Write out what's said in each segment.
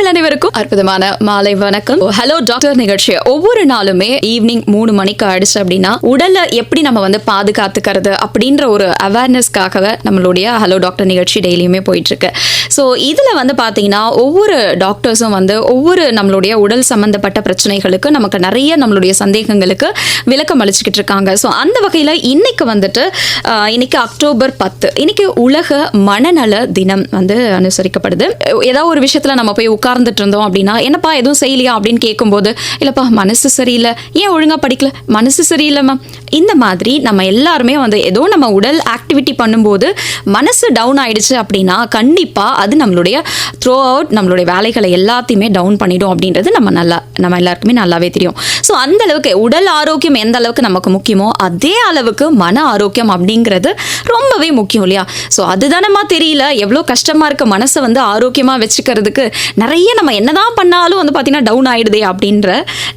நேயர்கள் அனைவருக்கும் அற்புதமான மாலை வணக்கம். ஹலோ டாக்டர் நிகழ்ச்சி ஒவ்வொரு நாளுமே ஈவினிங் 3 மணிக்கு ஆயிடுச்சு அப்படின்னா உடலை எப்படி நம்ம பாதுகாத்துக்கிறது அப்படின்ற ஒரு அவேர்னஸ்க்காக நம்மளுடைய ஹலோ டாக்டர் நிகழ்ச்சி டெய்லியுமே போயிட்டு இருக்கு. ஸோ இதுல பாத்தீங்கன்னா ஒவ்வொரு டாக்டர்ஸும் ஒவ்வொரு நம்மளுடைய உடல் சம்பந்தப்பட்ட பிரச்சனைகளுக்கு நமக்கு நிறைய நம்மளுடைய சந்தேகங்களுக்கு விளக்கம் அளிச்சுக்கிட்டு இருக்காங்க. ஸோ அந்த வகையில இன்னைக்கு அக்டோபர் 10 இன்னைக்கு உலக மனநல தினம் அனுசரிக்கப்படுது. ஏதாவது ஒரு விஷயத்துல நம்ம போய் உட்கார்ந்துட்டு இருந்தோம் அப்படின்னா என்னப்பா எதுவும் செய்யலையா அப்படின்னு கேட்கும்போது இல்லப்பா மனசு சரியில்லை, ஏன் ஒழுங்கா படிக்கல, மனசு சரியில்லைம்மா, இந்த மாதிரி நம்ம எல்லாருமே ஏதோ நம்ம உடல் ஆக்டிவிட்டி பண்ணும்போது மனசு டவுன் ஆயிடுச்சு அப்படின்னா கண்டிப்பா அது நம்மளுடைய த்ரோ அவுட் நம்மளுடைய வேலைகளை எல்லாத்தையுமே டவுன் பண்ணிடும் அப்படின்றது நம்ம எல்லாருக்குமே நல்லாவே தெரியும். ஸோ அந்த அளவுக்கு உடல் ஆரோக்கியம் எந்த அளவுக்கு நமக்கு முக்கியமோ அதே அளவுக்கு மன ஆரோக்கியம் அப்படிங்கிறது ரொம்பவே முக்கியம் இல்லையா? ஸோ அதுதானமா தெரியல எவ்வளோ கஷ்டமா இருக்க மனசை ஆரோக்கியமா வச்சுக்கிறதுக்கு நிறைய நம்ம என்னதான் பண்ணாலும் பார்த்தீங்கன்னா டவுன் ஆயிடுதே அப்படின்ற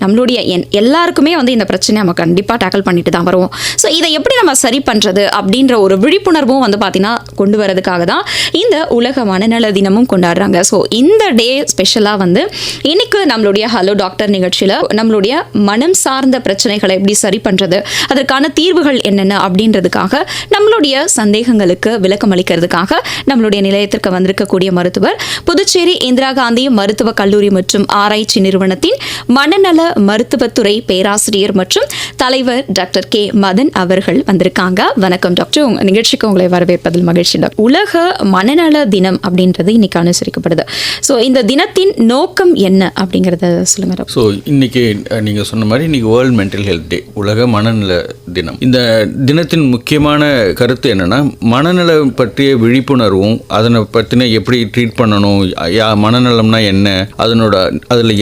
நம்மளுடைய எல்லாருக்குமே இந்த பிரச்சனை நம்ம கண்டிப்பாக டேக்கிள் பண்ணிட்டு தான் வருவோம். ஸோ இதை எப்படி நம்ம சரி பண்றது அப்படின்ற ஒரு விழிப்புணர்வும் பார்த்தீங்கன்னா கொண்டு வரதுக்காக தான் இந்த உலக மனநல தினமும் கொண்டாடுறாங்க. ஸோ இந்த டே ஸ்பெஷலாக இன்னைக்கு நம்மளுடைய ஹலோ டாக்டர் நிகழ்ச்சியில் நம்மளுடைய மனம் சார்ந்த பிரச்சனைகளை எப்படி சரி பண்றது, அதற்கான தீர்வுகள் என்னென்ன அப்படின்றதுக்காக நம்மளுடைய சந்தேகங்களுக்கு விளக்கம் அளிக்கிறதுக்காக நம்மளுடைய நிலையத்திற்கு வந்திருக்கக்கூடிய மருத்துவர் புதுச்சேரி இந்திரா காந்தி மருத்துவக் கல்லூரி மற்றும் ஆராய்ச்சி நிறுவனத்தின் மனநல மருத்துவத்துறை பேராசிரியர் மற்றும் தலைவர் டாக்டர் கே மதன் அவர்கள் வந்திருக்காங்க. வணக்கம் டாக்டர், உங்க நிகழ்ச்சிக்கு உங்களை வரவேற்பதில் மகிழ்ச்சி. டாக்டர், உலக மனநல தினம் அப்படின்றது இன்னைக்கு அனுசரிக்கப்படுது. ஸோ இந்த தினத்தின் நோக்கம் என்ன அப்படிங்கிறத சொல்லுங்க டாக்டர். ஸோ இன்னைக்கு நீங்க சொன்ன மாதிரி இன்னைக்கு வேர்ல்ட் மென்டல் ஹெல்த் டே, உலக மனநல தினம். இந்த தினத்தின் முக்கியமான கருத்து என்னன்னா மனநல பற்றிய விழிப்புணர்வும் அதனை பற்றின எப்படி ட்ரீட் பண்ணணும், மனநலம்னா என்ன, அதில்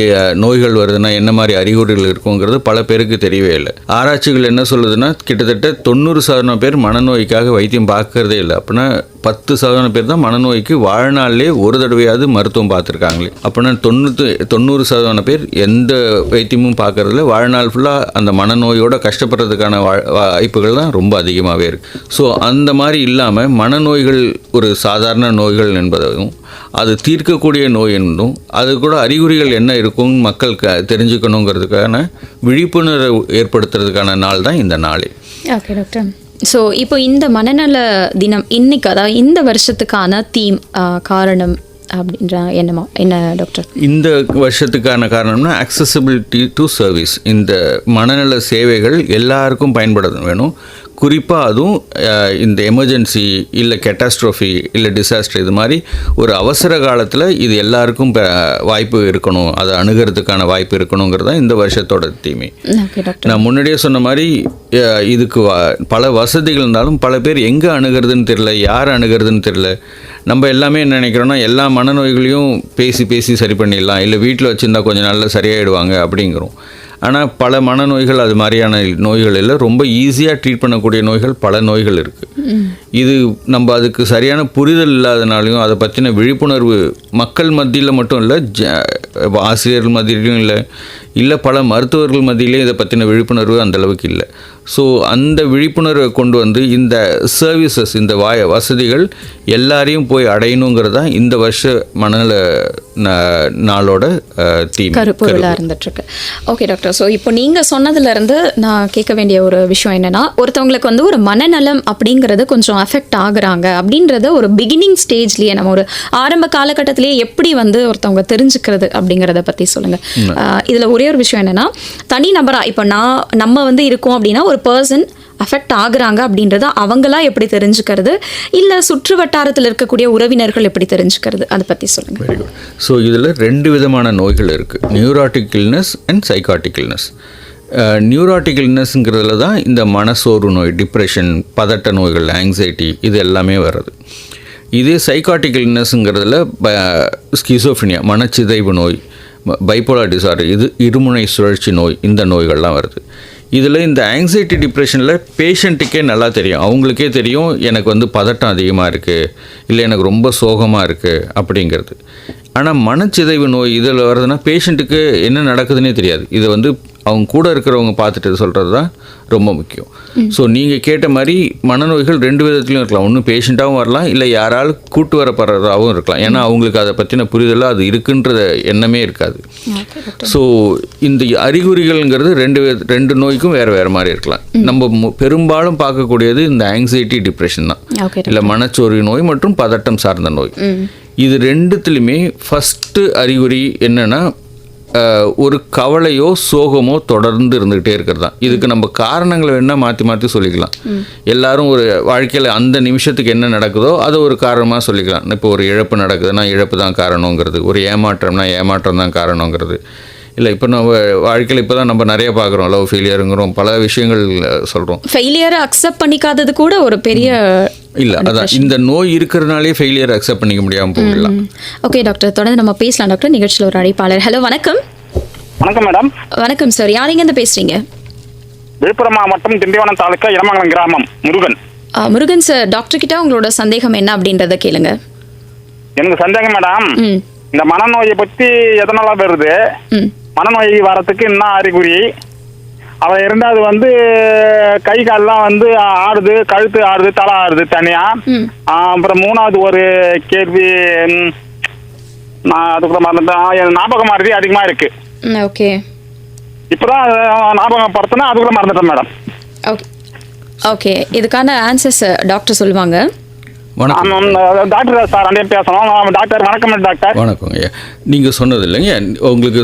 நோய்கள் வருதுன்னா என்ன மாதிரி அறிகுறிகள் இருக்குங்கிறது பல பேருக்கு தெரியவே இல்லை. ஆராய்ச்சிகள் என்ன சொல்லுதுன்னா கிட்டத்தட்ட 90% பேர் மனநோய்க்காக வைத்தியம் பார்க்கறதே இல்லை. அப்படின்னா 10% பேர் தான் மனநோய்க்கு வாழ்நாளிலே ஒரு தடவையாவது மருத்துவம் பார்த்துருக்காங்களே. அப்படின்னா 90% பேர் எந்த வைத்தியமும் பார்க்கறதில்ல. வாழ்நாள் ஃபுல்லாக அந்த மனநோயோட கஷ்டப்படுறதுக்கான வாய்ப்புகள் தான் ரொம்ப அதிகமாகவே இருக்குது. ஸோ அந்த மாதிரி இல்லாமல் மனநோய்கள் ஒரு சாதாரண நோய்கள் என்பதும் அது தீர்க்கக்கூடிய நோய் என்றும் அது கூட அறிகுறிகள் என்ன இருக்கும் மக்கள் தெரிஞ்சுக்கணுங்கிறதுக்கான விழிப்புணர்வு ஏற்படுத்துறதுக்கான நாள் தான் இந்த நாளே. Okay doctor. ஸோ இப்போ இந்த மனநல தினம் இன்னைக்கு அதாவது இந்த வருஷத்துக்கான தீம் காரணம் அப்படின்ற என்ன டாக்டர்? இந்த வருஷத்துக்கான காரணம்னா அக்சசிபிலிட்டி டு சர்வீஸ். இந்த மனநல சேவைகள் எல்லாருக்கும் பயன்பட வேணும். குறிப்பாக அதுவும் இந்த எமர்ஜென்சி இல்லை கேட்டாஸ்ட்ரோஃபி இல்லை டிசாஸ்டர் இது மாதிரி ஒரு அவசர காலத்தில் இது எல்லாருக்கும் வாய்ப்பு இருக்கணும், அதை அணுகிறதுக்கான வாய்ப்பு இருக்கணுங்கிறது தான் இந்த வருஷத்தோட தீமை. நான் முன்னாடியே சொன்ன மாதிரி இதுக்கு பல வசதிகள் இருந்தாலும் பல பேர் எங்கே அணுகிறதுன்னு தெரியல, யார் அணுகிறதுன்னு தெரியல. நம்ம எல்லாமே என்ன நினைக்கிறோன்னா எல்லா மனநோய்களையும் பேசி சரி பண்ணிடலாம், இல்லை வீட்டில் வச்சுருந்தா கொஞ்சம் நாளில் சரியாயிடுவாங்க அப்படிங்கிறோம். ஆனால் பல மனநோய்கள் அது மாதிரியான நோய்கள் இல்லை, ரொம்ப ஈஸியாக ட்ரீட் பண்ணக்கூடிய நோய்கள் பல நோய்கள் இருக்குது. இது நம்ம அதுக்கு சரியான புரிதல் இல்லாதனாலையும் அதை பற்றின விழிப்புணர்வு மக்கள் மத்தியில் மட்டும் இல்லை, ஆசிரியர்கள் மத்தியிலையும் இல்லை பல மருத்துவர்கள் மத்தியிலையும் இதை பற்றின விழிப்புணர்வு அந்தளவுக்கு இல்லை. ஸோ அந்த விழிப்புணர்வை கொண்டு வந்து இந்த சர்வீசஸ் இந்த வசதிகள் எல்லாரையும் போய் அடையணுங்கிறது தான் இந்த வருஷ மனநல நாளோட தீம் கருப்பொருளாக இருந்துட்டுருக்கு. ஓகே டாக்டர், ஸோ இப்போ நீங்கள் சொன்னதுலேருந்து நான் கேட்க வேண்டிய ஒரு விஷயம் என்னென்னா ஒருத்தவங்களுக்கு ஒரு மனநலம் அப்படிங்கிறது கொஞ்சம் அஃபெக்ட் ஆகுறாங்க அப்படின்றத ஒரு பிகினிங் ஸ்டேஜ்லேயே நம்ம ஒரு ஆரம்ப காலகட்டத்திலேயே எப்படி ஒருத்தவங்க தெரிஞ்சுக்கிறது அப்படிங்கிறத பற்றி சொல்லுங்கள். இதில் ஒரே ஒரு விஷயம் என்னென்னா தனி நபராக இப்போ நம்ம இருக்கோம் அப்படின்னா ஒரு பர்சன் அஃபெக்ட் ஆகுறாங்க அப்படின்றத அவங்களா எப்படி தெரிஞ்சுக்கிறது, இல்லை சுற்று வட்டாரத்தில் இருக்கக்கூடிய உறவினர்கள் எப்படி தெரிஞ்சுக்கிறது, அதை பற்றி சொல்லுங்கள். Very good. ஸோ இதில் 2 விதமான நோய்கள் இருக்குது, neurotic illness and psychotic illness. Neurotic இல்னஸ்ங்கிறதுல தான் இந்த மனசோர்வு நோய், டிப்ரெஷன், பதட்ட நோய்கள், ஆங்ஸைட்டி இது எல்லாமே வருது. இதே சைக்காட்டிக் இல்னஸ்ங்கிறதுல ஸ்கிசோஃப்ரினியா மனச்சிதைவு நோய், பைப்போலார் டிசார்டர் இது இருமுனை சுழற்சி நோய், இந்த நோய்கள்லாம் வருது. இதில் இந்த ஆங்ஸைட்டி டிப்ரெஷனில் பேஷண்ட்டுக்கே நல்லா தெரியும், அவங்களுக்கே தெரியும் எனக்கு பதட்டம் அதிகமாக இருக்குது, இல்லை எனக்கு ரொம்ப சோகமாக இருக்குது அப்படிங்கிறது. ஆனால் மனச்சிதைவு நோய் இதில் வருதுன்னா பேஷண்ட்டுக்கு என்ன நடக்குதுன்னே தெரியாது. இதை அவங்க கூட இருக்கிறவங்க பார்த்துட்டு சொல்கிறது தான் ரொம்ப முக்கியம். ஸோ நீங்கள் கேட்ட மாதிரி மனநோய்கள் 2 விதத்துலையும் இருக்கலாம். ஒன்று பேஷண்ட்டாகவும் வரலாம், இல்லை யாராலும் கூட்டு வரப்படுறதாகவும் இருக்கலாம். ஏன்னா அவங்களுக்கு அதை பற்றின புரிதலாக அது இருக்குன்ற எண்ணமே இருக்காது. ஸோ இந்த அறிகுறிகள்ங்கிறது ரெண்டு நோய்க்கும் வேறு மாதிரி இருக்கலாம். நம்ம பெரும்பாலும் பார்க்கக்கூடியது இந்த ஆங்ஸைட்டி டிப்ரெஷன் தான், இல்லை மனச்சோர்வு நோய் மற்றும் பதட்டம் சார்ந்த நோய். இது ரெண்டுத்துலையுமே ஃபஸ்ட்டு அறிகுறி என்னென்னா ஒரு கவலையோ சோகமோ தொடர்ந்து இருந்துக்கிட்டே இருக்கிறது தான். இதுக்கு நம்ம காரணங்களை வேணால் மாற்றி சொல்லிக்கலாம். எல்லாரும் ஒரு வாழ்க்கையில் அந்த நிமிஷத்துக்கு என்ன நடக்குதோ அதை ஒரு காரணமாக சொல்லிக்கலாம். இப்போ ஒரு இழப்பு நடக்குதுன்னா இழப்பு தான் காரணங்கிறது, ஒரு ஏமாற்றம்னா ஏமாற்றம் தான் காரணங்கிறது. இல்லை இப்போ நம்ம வாழ்க்கையில் இப்போ தான் நம்ம நிறைய பார்க்குறோம், லவ் ஃபெயிலியருங்கிறோம், பல விஷயங்கள் சொல்கிறோம். ஃபெயிலியரை அக்செப்ட் பண்ணிக்காதது கூட ஒரு பெரிய இல்லை, அதான் இந்த நோய் இருக்கிறதுனாலே ஃபெயிலியர் அக்செப்ட் பண்ணிக்க முடியாமல் போகலாம். ஓகே டாக்டர், தொடர்ந்து நம்ம பேசலாம் டாக்டர். நிகழ்ச்சியில் ஒரு அழைப்பாளர். ஹலோ, வணக்கம். வணக்கம் மேடம். வணக்கம் சார், யார் இருந்து பேசுறீங்க? விழுப்புரம் மாவட்டம் திண்டிவனம் தாலுக்கா இளமங்கலம் கிராமம் முருகன். முருகன் சார், டாக்டர் கிட்ட உங்களோட சந்தேகம் என்ன அப்படின்றத கேளுங்க. எனக்கு சந்தேகம் மேடம், இந்த மனநோயை பற்றி எதனால வருது, மனநோய் வரத்துக்கு என்ன அறிகுறி, அவ இருந்தால் அது கை கால்லாம் ஆடுது, கழுத்து ஆடுது, தலை ஆடுது தனியா. அப்புறம் 3வது ஒரு கேள்வி, நான் அதுக்குள்ள மறந்துட்டேன், ஞாபகம் மறதி அதிகமா இருக்கு. ஓகே, இப்பதான் ஞாபகம் படுத்தினா அதுக்குள்ள மறந்துட்டேன் மேடம். ஓகே ஓகே, இதுக்கான ஆன்சர்ஸ் டாக்டர் சொல்லுவாங்க. டாக்டர் சார் அண்டே பேசணும். டாக்டர் வணக்கம். டாக்டர் வணக்கம் ஐயா. நீங்கள் சொன்னது இல்லைங்க, உங்களுக்கு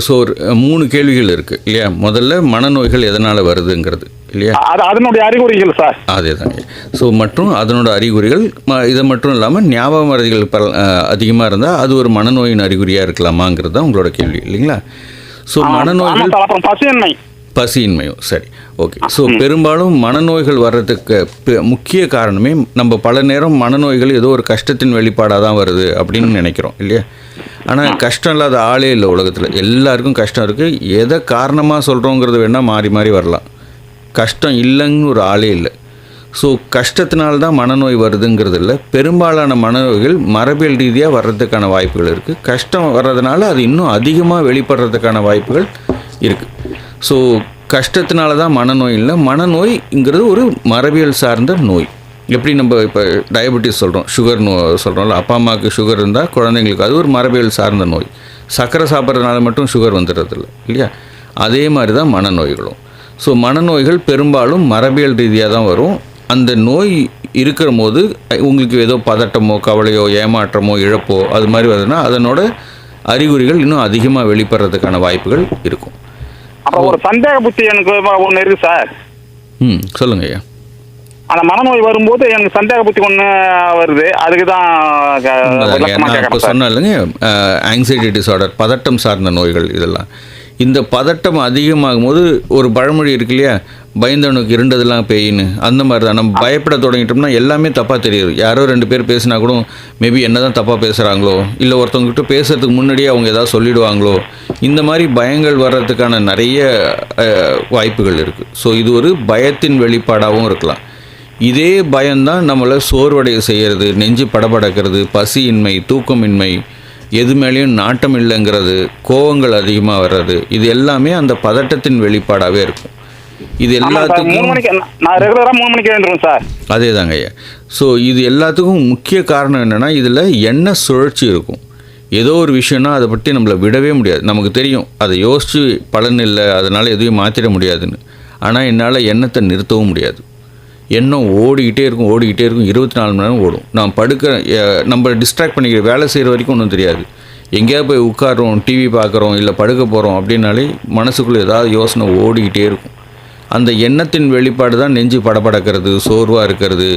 3 கேள்விகள் இருக்குது இல்லையா? முதல்ல மனநோய்கள் எதனால் வருதுங்கிறது இல்லையா? அதனுடைய அறிகுறிகள் சார். அதே தாங்க. ஸோ மற்றும் அதனோட அறிகுறிகள், இது மட்டும் இல்லாமல் ஞாபக மறதிகள் அதிகமாக இருந்தால் அது ஒரு மனநோயின் அறிகுறியாக இருக்கலாமாங்கிறது தான் உங்களோட கேள்வி இல்லைங்களா? ஸோ மனநோய்கள், பசியின்மையும் சரி, ஓகே. ஸோ பெரும்பாலும் மனநோய்கள் வர்றதுக்கு முக்கிய காரணமே நம்ம பல நேரம் மனநோய்கள் ஏதோ ஒரு கஷ்டத்தின் வெளிப்பாடாக தான் வருது அப்படின்னு நினைக்கிறோம் இல்லையா? ஆனால் கஷ்டம் இல்லாத ஆளே இல்லை உலகத்தில். எல்லாருக்கும் கஷ்டம் இருக்குது. எதை காரணமாக சொல்கிறோங்கிறது வேணால் மாறி வரலாம். கஷ்டம் இல்லைன்னு ஒரு ஆளே இல்லை. ஸோ கஷ்டத்தினால்தான் மனநோய் வருதுங்கிறது இல்லை. பெரும்பாலான மனநோய்கள் மரபியல் ரீதியாக வர்றதுக்கான வாய்ப்புகள் இருக்குது. கஷ்டம் வர்றதுனால அது இன்னும் அதிகமாக வெளிப்படுறதுக்கான வாய்ப்புகள் இருக்குது. ஸோ கஷ்டத்தினால தான் மனநோய் இல்லை. மனநோய்ங்கிறது ஒரு மரபியல் சார்ந்த நோய். எப்படி நம்ம இப்போ டயபெட்டிஸ் சொல்கிறோம், சுகர் சொல்கிறோம்ல, அப்பா அம்மாவுக்கு சுகர் இருந்தால் குழந்தைங்களுக்கு அது ஒரு மரபியல் சார்ந்த நோய். சர்க்கரை சாப்பிட்றதுனால மட்டும் சுகர் வந்துடுறதில்ல இல்லையா? அதே மாதிரி தான் மனநோய்களும். ஸோ மனநோய்கள் பெரும்பாலும் மரபியல் ரீதியாக தான் வரும். அந்த நோய் இருக்கிற போது உங்களுக்கு ஏதோ பதட்டமோ கவலையோ ஏமாற்றமோ இழப்போ அது மாதிரி வருதுன்னா அதனோட அறிகுறிகள் இன்னும் அதிகமாக வெளிப்படுறதுக்கான வாய்ப்புகள் இருக்கும். அப்புறம் ஒரு சந்தேக புத்தி எனக்கு ஒன்று இருக்குது சார். சொல்லுங்க ஐயா. அந்த மனநோய் வரும்போது எனக்கு சந்தேக புத்தி ஒன்று வருது, அதுக்கு தான் இப்போ சொன்னேன் இல்லைங்க, ஆங்ஸைட்டி டிஸார்டர், பதட்டம் சார்ந்த நோய்கள் இதெல்லாம். இந்த பதட்டம் அதிகமாகும் போது ஒரு பழமொழி இருக்கு இல்லையா, பயந்தவனுக்கு இருண்டதெல்லாம் பேயின்னு. அந்த மாதிரி தான் நம்ம பயப்பட தொடங்கிட்டோம்னா எல்லாமே தப்பாக தெரியுது. யாரோ 2 பேர் பேசினா கூட மேபி என்ன தான் தப்பாக பேசுகிறாங்களோ, இல்லை ஒருத்தவங்ககிட்ட பேசுகிறதுக்கு முன்னாடியே அவங்க ஏதாவது சொல்லிடுவாங்களோ, இந்த மாதிரி பயங்கள் வர்றதுக்கான நிறைய வாய்ப்புகள் இருக்குது. ஸோ இது ஒரு பயத்தின் வெளிப்பாடாகவும் இருக்கலாம். இதே பயம்தான் நம்மளை சோர்வடைய செய்கிறது, நெஞ்சு படபடக்கிறது, பசியின்மை, தூக்கமின்மை, எது மேலேயும் நாட்டம் இல்லைங்கிறது, கோவங்கள் அதிகமாக வர்றது, இது எல்லாமே அந்த பதட்டத்தின் வெளிப்பாடாகவே இருக்கும். இது எல்லாத்துக்கும் அதே தாங்க ஐயா. ஸோ இது எல்லாத்துக்கும் முக்கிய காரணம் என்னென்னா, இதில் எண்ணெய் சுழற்சி இருக்கும். ஏதோ ஒரு விஷயம்னா அதை பற்றி நம்மளை விடவே முடியாது. நமக்கு தெரியும் அதை யோசித்து பலன் இல்லை, அதனால் எதுவும் மாற்றிட முடியாதுன்னு. ஆனால் என்னால் எண்ணத்தை நிறுத்தவும் முடியாது. எண்ணம் ஓடிக்கிட்டே இருக்கும் 24 மணி நேரம் ஓடும். நான் நம்ம டிஸ்ட்ராக்ட் பண்ணிக்கிற வேலை செய்கிற வரைக்கும் ஒன்றும் தெரியாது. எங்கேயாவது போய் உட்காரோம், டிவி பார்க்குறோம், இல்லை படுக்க போகிறோம் அப்படின்னாலே மனசுக்குள்ளே ஏதாவது யோசனை ஓடிக்கிட்டே இருக்கும். அந்த எண்ணத்தின் வெளிப்பாடு தான் நெஞ்சு படபடக்கிறது, சோர்வாக இருக்கிறது,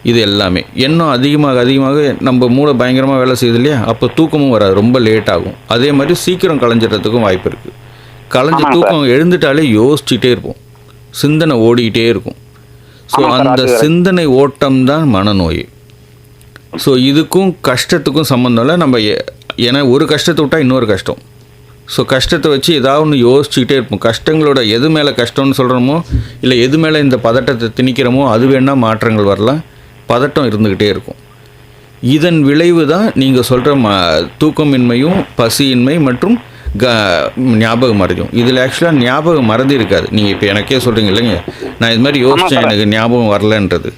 இது எல்லாமே. எண்ணம் அதிகமாக நம்ம மூளை பயங்கரமாக வேலை செய்யுது இல்லையா, அப்போ தூக்கமும் வராது, ரொம்ப லேட் ஆகும். அதே மாதிரி சீக்கிரம் கலைஞ்சிடறதுக்கும் வாய்ப்பு இருக்குது. கலைஞ்ச தூக்கம் எழுந்துட்டாலே யோசிச்சுட்டே இருப்போம், சிந்தனை ஓடிக்கிட்டே இருக்கும். ஸோ அந்த சிந்தனை ஓட்டம் தான் மனநோய். ஸோ இதுக்கும் கஷ்டத்துக்கும் சம்மந்தம் இல்லை. நம்ம ஏன்னா ஒரு கஷ்டத்தை விட்டால் இன்னொரு கஷ்டம். ஸோ கஷ்டத்தை வச்சு ஏதாவது ஒன்று யோசிச்சுக்கிட்டே இருப்போம். கஷ்டங்களோட எது மேலே கஷ்டம்னு சொல்கிறோமோ, இல்லை எது மேலே இந்த பதட்டத்தை திணிக்கிறோமோ அது வேணால் மாற்றங்கள் வரலாம். பதட்டம் இருந்துக்கிட்டே இருக்கும். இதன் விளைவு தான் நீங்கள் சொல்கிற தூக்கமின்மையும் பசியின்மை மற்றும் ஞாபக மறதியும். இதில் ஆக்சுவலாக ஞாபக மறதி இருக்காது. நீங்கள் இப்போ எனக்கே சொல்கிறீங்க இல்லைங்க, நான் இது மாதிரி யோசித்தேன், எனக்கு ஞாபகம் வரலன்றது.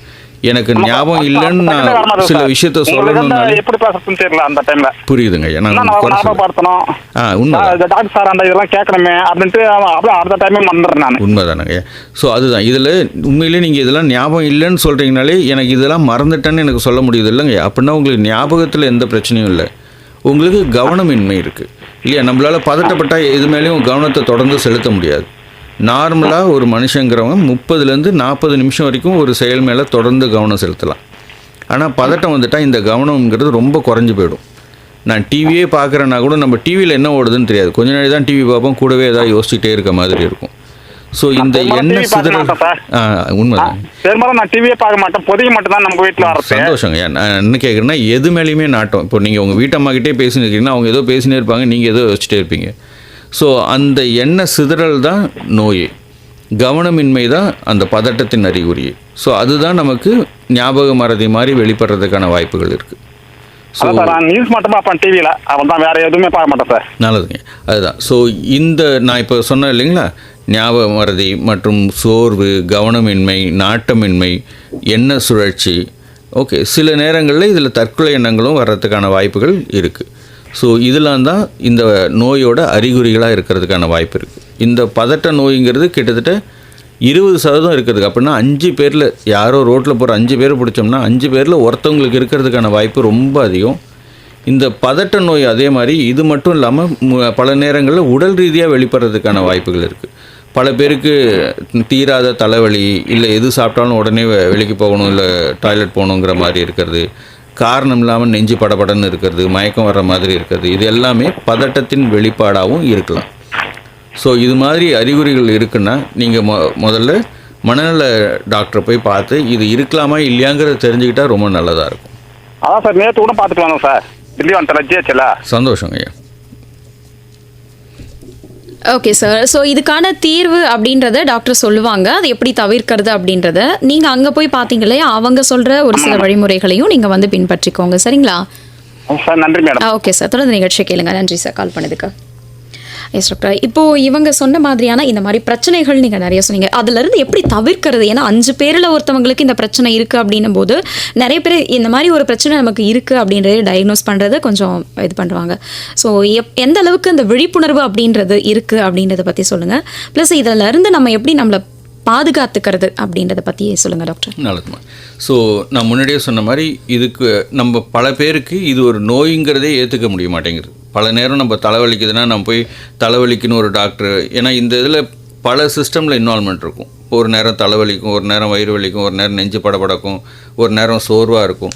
எனக்கு ஞாபகம் இல்லைன்னு நான் சில விஷயத்த சொல்லணும்னாலே எப்படி பேசுறதுன்னு தெரியல அந்த டைம்ல. புரியுதுங்க. ஞாபகப்படுத்தணும். உண்மைதான். டாக்டர் சார் அந்த இதெல்லாம் கேட்கணுமே அப்படின்ட்டு அப்படியே அடுத்த டைமே மறந்துடுறேன் நான். உண்மைதானங்க. ஸோ அதுதான் இதில் உண்மையிலே நீங்கள் இதெல்லாம் ஞாபகம் இல்லைன்னு சொல்கிறீங்கனாலே எனக்கு இதெல்லாம் மறந்துட்டேன்னு எனக்கு சொல்ல முடியுது இல்லைங்க. அப்படின்னா உங்களுக்கு ஞாபகத்தில் எந்த பிரச்சனையும் இல்லை, உங்களுக்கு கவனமின்மை இருக்குது இல்லையா. நம்மளால் பதட்டப்பட்டால் எது மேலேயும் கவனத்தை தொடர்ந்து செலுத்த முடியாது. நார்மலாக ஒரு மனுஷங்கிறவங்க 30லேருந்து 40 நிமிஷம் வரைக்கும் ஒரு செயல் மேலே தொடர்ந்து கவனம் செலுத்தலாம். ஆனால் பதட்டம் வந்துட்டால் இந்த கவனம்ங்கிறது ரொம்ப குறைஞ்சி போயிடும். நான் டிவியே பார்க்குறேன்னா கூட நம்ம டிவியில் என்ன ஓடுதுன்னு தெரியாது. கொஞ்ச நாள் தான் டிவி பார்ப்போம், கூடவே ஏதாவது யோசிச்சுட்டே இருக்க மாதிரி இருக்கும். ஸோ இந்த எண்ணெய் சிதறல் உண்மைதான். பெரும்பாலும் நான் டிவியே பார்க்க மாட்டேன், பொதிய மட்டும் தான் நம்ம வீட்டில் வர. சந்தோஷங்க. நான் என்ன கேட்குறேன்னா, எது மேலேயுமே நாட்டம். இப்போ நீங்கள் உங்கள் வீட்டம்மாக்கிட்டே பேசின்னு இருக்கீங்கன்னா அவங்க ஏதோ பேசினே இருப்பாங்க, நீங்கள் ஏதோ யோசிச்சுட்டே இருப்பீங்க. ஸோ அந்த எண்ணெய் சிதறல் தான் நோய், கவனமின்மை தான் அந்த பதட்டத்தின் அறிகுறி. ஸோ அதுதான் நமக்கு ஞாபக மறதி மாதிரி வெளிப்படுறதுக்கான வாய்ப்புகள் இருக்குது. ஸோ நான் நியூஸ் மட்டும் பார்ப்பேன் டிவியில், அவன் தான் வேறு எதுவுமே பார்க்க மாட்டேன் சார். நல்லதுங்க. அதுதான். ஸோ இந்த நான் இப்போ சொன்னேன் இல்லைங்களா, ஞாபக மறதி மற்றும் சோர்வு, கவனமின்மை, நாட்டமின்மை, எண்ணெய் சுழற்சி. ஓகே, சில நேரங்களில் இதில் தற்கொலை எண்ணங்களும் வர்றதுக்கான வாய்ப்புகள் இருக்குது. ஸோ இதெல்லாம் தான் இந்த நோயோட அறிகுறிகளாக இருக்கிறதுக்கான வாய்ப்பு இருக்குது. இந்த பதட்ட நோய்ங்கிறது கிட்டத்தட்ட 20% இருக்கிறதுக்கு, அப்படின்னா 5 பேரில் யாரோ ரோட்டில் போகிற 5 பேரை பிடிச்சோம்னா 5 பேரில் ஒருத்தவங்களுக்கு இருக்கிறதுக்கான வாய்ப்பு ரொம்ப அதிகம். இந்த பதட்ட நோய் அதே மாதிரி இது மட்டும் இல்லாமல் பல நேரங்களில் உடல் ரீதியாக வெளிப்படுறதுக்கான வாய்ப்புகள் இருக்குது. பல பேருக்கு தீராத தலைவலி, இல்லை எது சாப்பிட்டாலும் உடனே வெளிக்கு போகணும், இல்லை டாய்லெட் போகணுங்கிற மாதிரி இருக்கிறது, காரணம் இல்லாமல் நெஞ்சு படபடன்னு இருக்கிறது, மயக்கம் வர்ற மாதிரி இருக்கிறது, இது எல்லாமே பதட்டத்தின் வெளிப்பாடாகவும் இருக்கலாம். ஸோ இது மாதிரி அறிகுறிகள் இருக்குன்னா நீங்கள் முதல்ல மனநல டாக்டரை போய் பார்த்து இது இருக்கலாமா இல்லையாங்கிறத தெரிஞ்சுக்கிட்டால் ரொம்ப நல்லதாக இருக்கும். அதான் சார், நேற்று கூட பார்த்துட்டு வாங்க சார், தில்லி வந்துட்டல. சந்தோஷங்க ஐயா. Okay sir. ஸோ இதுக்கான தீர்வு அப்படின்றத டாக்டர் சொல்லுவாங்க, அது எப்படி தவிர்க்கிறது அப்படின்றத நீங்கள் அங்கே போய் பார்த்தீங்களே அவங்க சொல்கிற ஒரு சில வழிமுறைகளையும் நீங்கள் வந்து பின்பற்றிக்கோங்க. சரிங்களா சார்? நன்றி மேடம். ஓகே சார், தொடர்ந்து நிகழ்ச்சியை கேளுங்க. நன்றி சார் கால் பண்ணதுக்கு. எஸ் டாக்டர், இப்போது இவங்க சொன்ன மாதிரியான இந்த மாதிரி பிரச்சனைகள் நீங்கள் நிறைய சொன்னீங்க, அதுலேருந்து எப்படி தவிர்க்கிறது? ஏன்னா 5 பேரில் ஒருத்தவங்களுக்கு இந்த பிரச்சனை இருக்குது அப்படின்னும் போது நிறைய பேர் இந்த மாதிரி ஒரு பிரச்சனை நமக்கு இருக்குது அப்படின்றத டயக்னோஸ் பண்ணுறது கொஞ்சம் இது பண்ணுவாங்க. ஸோ எந்த அளவுக்கு இந்த விழிப்புணர்வு அப்படின்றது இருக்குது அப்படின்றத பற்றி சொல்லுங்கள். ப்ளஸ் இதிலேருந்து நம்ம எப்படி நம்மளை பாதுகாத்துக்கிறது அப்படின்றத பற்றி சொல்லுங்கள் டாக்டர். நல்லதுமா. ஸோ நான் முன்னாடியே சொன்ன மாதிரி இதுக்கு நம்ம பல பேருக்கு இது ஒரு நோய்ங்கிறதே ஏற்றுக்க முடிய மாட்டேங்குது. பல நேரம் நம்ம தலைவலிக்குதுன்னா நம்ம போய் தலைவலிக்குன்னு ஒரு டாக்டர், ஏன்னா இந்த இதில் பல சிஸ்டமில் இன்வால்மெண்ட் இருக்கும். ஒரு நேரம் தலைவலிக்கும், ஒரு நேரம் வயிறு வலிக்கும், ஒரு நேரம் நெஞ்சு படபடக்கும், ஒரு நேரம் சோர்வாக இருக்கும்.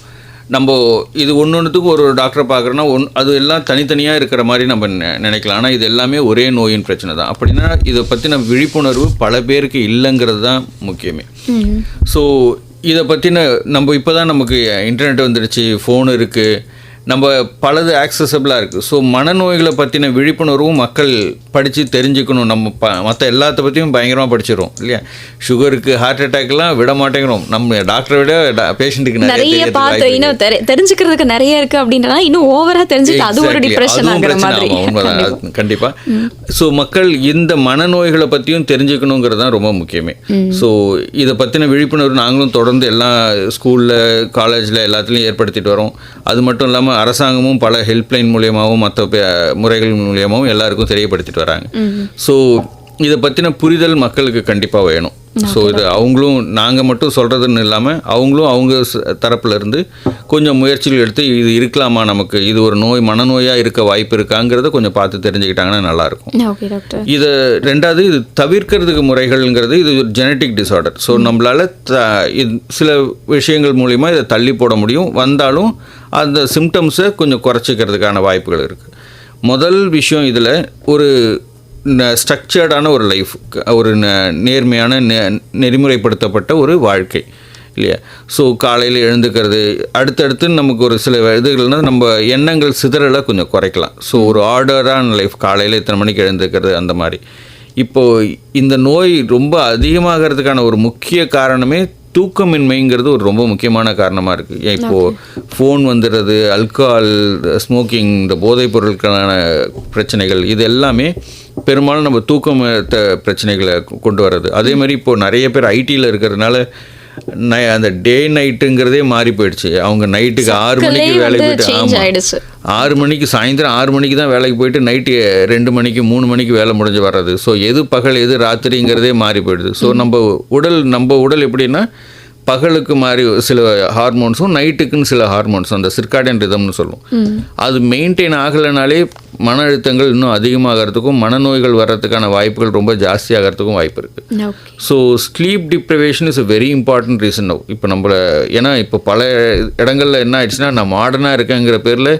நம்ம இது ஒன்றுத்துக்கு ஒரு டாக்டரை பார்க்குறோன்னா அது எல்லாம் தனித்தனியாக இருக்கிற மாதிரி நம்ம நினைக்கலாம். ஆனால் இது எல்லாமே ஒரே நோயின் பிரச்சனை தான். அப்படின்னா இதை பற்றின விழிப்புணர்வு பல பேருக்கு இல்லைங்கிறது தான் முக்கியமே. ஸோ இதை பற்றின நம்ம இப்போ தான் நமக்கு இன்டர்நெட் வந்துடுச்சு, ஃபோன் இருக்குது, நம்ம பலது ஆக்சசபிளாக இருக்குது. ஸோ மனநோய்களை பற்றின விழிப்புணர்வும் மக்கள் படித்து தெரிஞ்சுக்கணும். நம்ம மற்ற எல்லாத்த பற்றியும் பயங்கரமாக படிச்சிடும் இல்லையா. சுகருக்கு, ஹார்ட் அட்டாக்லாம் விட மாட்டேங்கிறோம். நம்ம டாக்டரை விட பேஷண்ட்டுக்கு நிறைய பார்த்து இன்னும் தெரிஞ்சுக்கிறதுக்கு நிறைய இருக்குது அப்படின்றனா இன்னும் ஓவராக தெரிஞ்சுட்டு அது ஒரு டிப்ரெஷன் ஆகிற மாதிரி. உண்மைதான், கண்டிப்பாக. ஸோ மக்கள் இந்த மனநோய்களை பற்றியும் தெரிஞ்சுக்கணுங்கிறது தான் ரொம்ப முக்கியமே. ஸோ இதை பற்றின விழிப்புணர்வு நாங்களும் தொடர்ந்து எல்லா ஸ்கூலில், காலேஜில் எல்லாத்துலேயும் ஏற்படுத்திட்டு வரோம். அது மட்டும் இல்லாமல் அரசாங்கமும் பல ஹெல்ப்லைன் மூலியமாகவும் மற்ற முறைகள் மூலியமாகவும் எல்லாருக்கும் தெரியப்படுத்திட்டு வராங்க. ஸோ இதை பற்றின புரிதல் மக்களுக்கு கண்டிப்பாக வேணும். ஸோ இது அவங்களும் நாங்கள் மட்டும் சொல்கிறதுன்னு இல்லாமல் அவங்களும் அவங்க தரப்புல இருந்து கொஞ்சம் முயற்சிகள் எடுத்து இது இருக்கலாமா, நமக்கு இது ஒரு நோய், மனநோயாக இருக்க வாய்ப்பு இருக்காங்கிறத கொஞ்சம் பார்த்து தெரிஞ்சுக்கிட்டாங்கன்னா நல்லாயிருக்கும். இதை ரெண்டாவது, இது தவிர்க்கிறதுக்கு முறைகள்ங்கிறது இது ஒரு ஜெனட்டிக் டிஸார்டர். ஸோ நம்மளால் சில விஷயங்கள் மூலிமா இதை தள்ளி போட முடியும். வந்தாலும் அந்த சிம்டம்ஸை கொஞ்சம் குறைச்சிக்கிறதுக்கான வாய்ப்புகள் இருக்குது. முதல் விஷயம், இதில் ஒரு ஸ்ட்ரக்சர்டான ஒரு லைஃப், ஒரு நேர்மையான நெறிமுறைப்படுத்தப்பட்ட ஒரு வாழ்க்கை இல்லையா. ஸோ காலையில் எழுந்துக்கிறது, அடுத்தடுத்து நமக்கு ஒரு சில இதுகள்னால் நம்ம எண்ணங்கள் சிதறலை கொஞ்சம் குறைக்கலாம். ஸோ ஒரு ஆர்டரான லைஃப், காலையில் இத்தனை மணிக்கு எழுந்துக்கிறது அந்த மாதிரி. இப்போது இந்த நோய் ரொம்ப அதிகமாகிறதுக்கான ஒரு முக்கிய காரணமே தூக்கமின்மைங்கிறது ஒரு ரொம்ப முக்கியமான காரணமாக இருக்குது. இப்போது ஃபோன் வந்துடுறது, ஆல்கஹால், ஸ்மோக்கிங், இந்த போதைப் பொருட்களான பிரச்சனைகள், இது எல்லாமே பெரும்பாலும் நம்ம தூக்கத்தை பிரச்சனைகளை கொண்டு வர்றது. அதே மாதிரி இப்போது நிறைய பேர் ஐடியில் இருக்கிறதுனால அந்த டே நைட்டுங்கிறதே மாறி போயிடுச்சு. அவங்க நைட்டுக்கு 6 மணிக்கு வேலைக்கு போயிட்டு, ஆமாம் 6 மணிக்கு, சாயந்தரம் 6 மணிக்கு தான் வேலைக்கு போயிட்டு நைட்டு 2 மணிக்கு 3 மணிக்கு வேலை முடிஞ்சு வர்றது. ஸோ எது பகல் எது ராத்திரிங்கிறதே மாறி போயிடுது. ஸோ நம்ம உடல் எப்படின்னா பகலுக்கு மாதிரி சில ஹார்மோன்ஸும் நைட்டுக்குன்னு சில ஹார்மோன்ஸும், அந்த சிர்காடியன் ரிதம்னு சொல்லுவோம், அது மெயின்டைன் ஆகலைனாலே மன அழுத்தங்கள் இன்னும் அதிகமாகிறதுக்கும் மனநோய்கள் வர்றதுக்கான வாய்ப்புகள் ரொம்ப ஜாஸ்தியாகிறதுக்கும் வாய்ப்பு இருக்குது. So sleep deprivation is a very important reason now. இப்போ நம்மளை ஏன்னா இப்போ பல இடங்களில் என்ன ஆயிடுச்சுன்னா, நான் மாடர்னாக இருக்கேங்கிற பேரில்